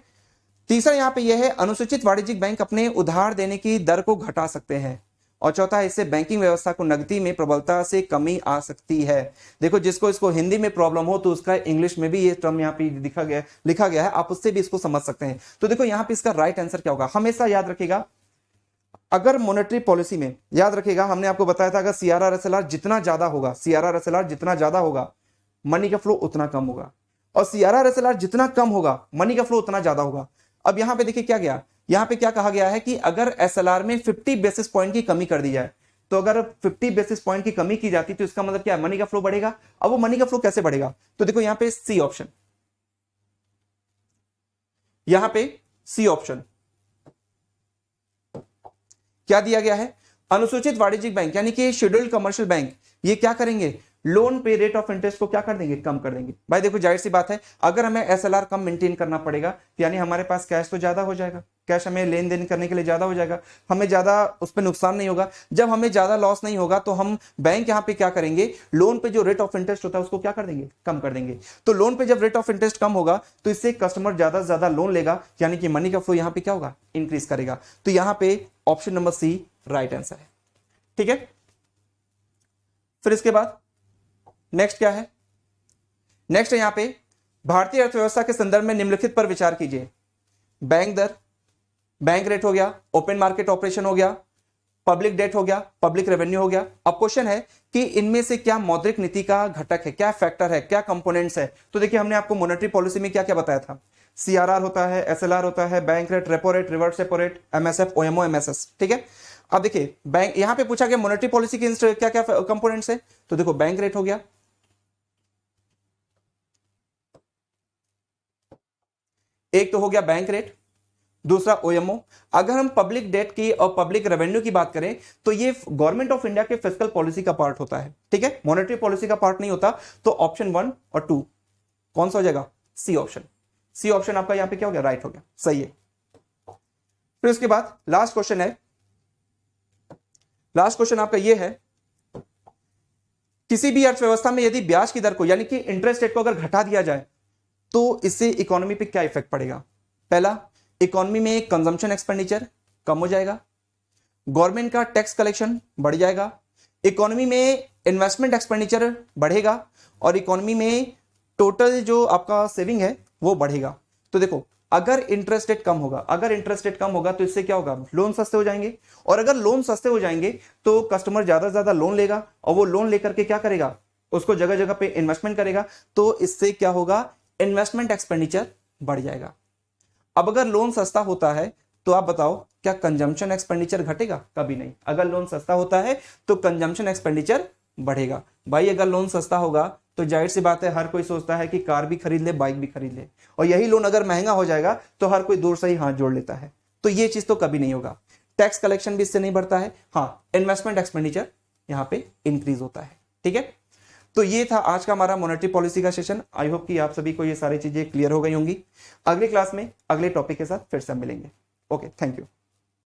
तीसरा यहां पे यह है, अनुसूचित वाणिज्यिक बैंक अपने उधार देने की दर को घटा सकते हैं। और चौथा है, इससे बैंकिंग व्यवस्था को नकदी में प्रबलता से कमी आ सकती है। देखो जिसको इसको हिंदी में प्रॉब्लम हो तो उसका इंग्लिश में भी ये टर्म यहाँ पे लिखा गया है, आप उससे भी इसको समझ सकते हैं। तो देखो यहाँ पे इसका राइट आंसर क्या होगा, हमेशा याद रखिएगा, अगर मॉनेटरी पॉलिसी में याद रखिएगा, हमने आपको बताया था अगर सीआरआर एसएलआर जितना ज्यादा होगा, सीआरआर एसएलआर जितना ज्यादा होगा मनी का फ्लो उतना कम होगा, और सीआरआर एसएलआर जितना कम होगा मनी का फ्लो उतना ज्यादा होगा। अब यहां पे देखिए क्या गया, यहां पे क्या कहा गया है कि अगर एसएलआर में 50 बेसिस पॉइंट की कमी कर दी जाए, तो अगर 50 बेसिस पॉइंट की कमी की जाती तो इसका मतलब क्या है, मनी का फ्लो बढ़ेगा। अब वो मनी का फ्लो कैसे बढ़ेगा, तो देखो यहां पे सी ऑप्शन, यहां पे सी ऑप्शन क्या दिया गया है, अनुसूचित वाणिज्यिक बैंक यानी कि शेड्यूल्ड कमर्शियल बैंक, ये क्या करेंगे, लोन पे रेट ऑफ इंटरेस्ट को क्या कर देंगे, कम कर देंगे। भाई देखो जाहिर सी बात है, अगर हमें एसएलआर कम मेंटेन करना पड़ेगा यानी हमारे पास कैश तो ज्यादा हो जाएगा, कैश हमें लेन देन करने के लिए ज्यादा हो जाएगा, हमें ज्यादा उस पर नुकसान नहीं होगा। जब हमें ज्यादा लॉस नहीं होगा तो हम बैंक यहाँ पे क्या करेंगे, लोन पे जो रेट ऑफ इंटरेस्ट होता है उसको क्या कर देंगे, कम कर देंगे। तो लोन पे जब रेट ऑफ इंटरेस्ट कम होगा तो इससे कस्टमर ज्यादा से ज्यादा लोन लेगा, यानी कि मनी का फ्लो यहाँ पे क्या होगा, इंक्रीज करेगा। तो यहाँ पे option number C right answer है। ठीक है, फिर इसके बाद नेक्स्ट क्या है, नेक्स्ट है यहां पे भारतीय अर्थव्यवस्था के संदर्भ में निम्नलिखित पर विचार कीजिए। बैंक दर, बैंक रेट हो गया, ओपन मार्केट ऑपरेशन हो गया, पब्लिक डेट हो गया, पब्लिक रेवेन्यू हो गया। अब क्वेश्चन है कि इनमें से क्या मौद्रिक नीति का घटक है, क्या फैक्टर है, क्या कंपोनेंट्स है। तो देखिए हमने आपको मॉनेटरी पॉलिसी में क्या क्या बताया था, सीआरआर होता है, एसएलआर होता है, bank rate, repo rate, reverse repo rate, MSF, OMO, MSS. ठीक है, अब देखिए बैंक यहां पे पूछा गया मॉनेटरी पॉलिसी के क्या क्या कंपोनेंट्स है। तो देखो बैंक रेट हो गया, एक तो हो गया बैंक रेट, दूसरा ओएमओ। अगर हम पब्लिक डेट की और पब्लिक रेवेन्यू की बात करें तो ये गवर्नमेंट ऑफ इंडिया के फिस्कल पॉलिसी का पार्ट होता है। ठीक है, मॉनेटरी पॉलिसी का पार्ट नहीं होता। तो ऑप्शन 1 और 2 कौन सा हो जाएगा, सी ऑप्शन। सी ऑप्शन आपका यहां पे क्या हो गया, राइट हो गया, सही है। फिर उसके बाद लास्ट क्वेश्चन है, लास्ट क्वेश्चन आपका ये है, किसी भी अर्थव्यवस्था में यदि ब्याज की दर को यानी कि इंटरेस्ट रेट को अगर घटा दिया जाए तो इससे इकोनॉमी पे क्या इफेक्ट पड़ेगा। पहला, इकोनॉमी में कंजम्पशन एक्सपेंडिचर कम हो जाएगा, गवर्नमेंट का टैक्स कलेक्शन बढ़ जाएगा, इकोनॉमी में इन्वेस्टमेंट एक्सपेंडिचर बढ़ेगा और इकोनॉमी में टोटल जो आपका सेविंग है वो बढ़ेगा। तो देखो अगर इंटरेस्ट रेट कम होगा, अगर इंटरेस्ट रेट कम होगा तो इससे क्या होगा, लोन सस्ते हो जाएंगे, और अगर लोन सस्ते हो जाएंगे तो कस्टमर ज्यादा से ज्यादा लोन लेगा और वो लोन लेकर के क्या करेगा, उसको जगह जगह पे इन्वेस्टमेंट करेगा। तो इससे क्या होगा, इन्वेस्टमेंट एक्सपेंडिचर बढ़ जाएगा। अब अगर लोन सस्ता होता है तो आप बताओ क्या कंजम्पशन एक्सपेंडिचर घटेगा, कभी नहीं। अगर लोन सस्ता होता है तो कंजम्पशन एक्सपेंडिचर बढ़ेगा। भाई अगर लोन सस्ता होगा तो जाहिर सी बात है हर कोई सोचता है कि कार भी खरीद ले, बाइक भी खरीद ले, और यही लोन अगर महंगा हो जाएगा तो हर कोई दूर से ही हाथ जोड़ लेता है। तो ये चीज तो कभी नहीं होगा। टैक्स कलेक्शन भी इससे नहीं बढ़ता है, हाँ इन्वेस्टमेंट एक्सपेंडिचर यहाँ पे इंक्रीज होता है। ठीक है, तो ये था आज का हमारा मॉनेटरी पॉलिसी का सेशन। आई होप कि आप सभी को ये सारी चीजें क्लियर हो गई होंगी। अगली क्लास में अगले टॉपिक के साथ फिर से मिलेंगे। Okay, thank you.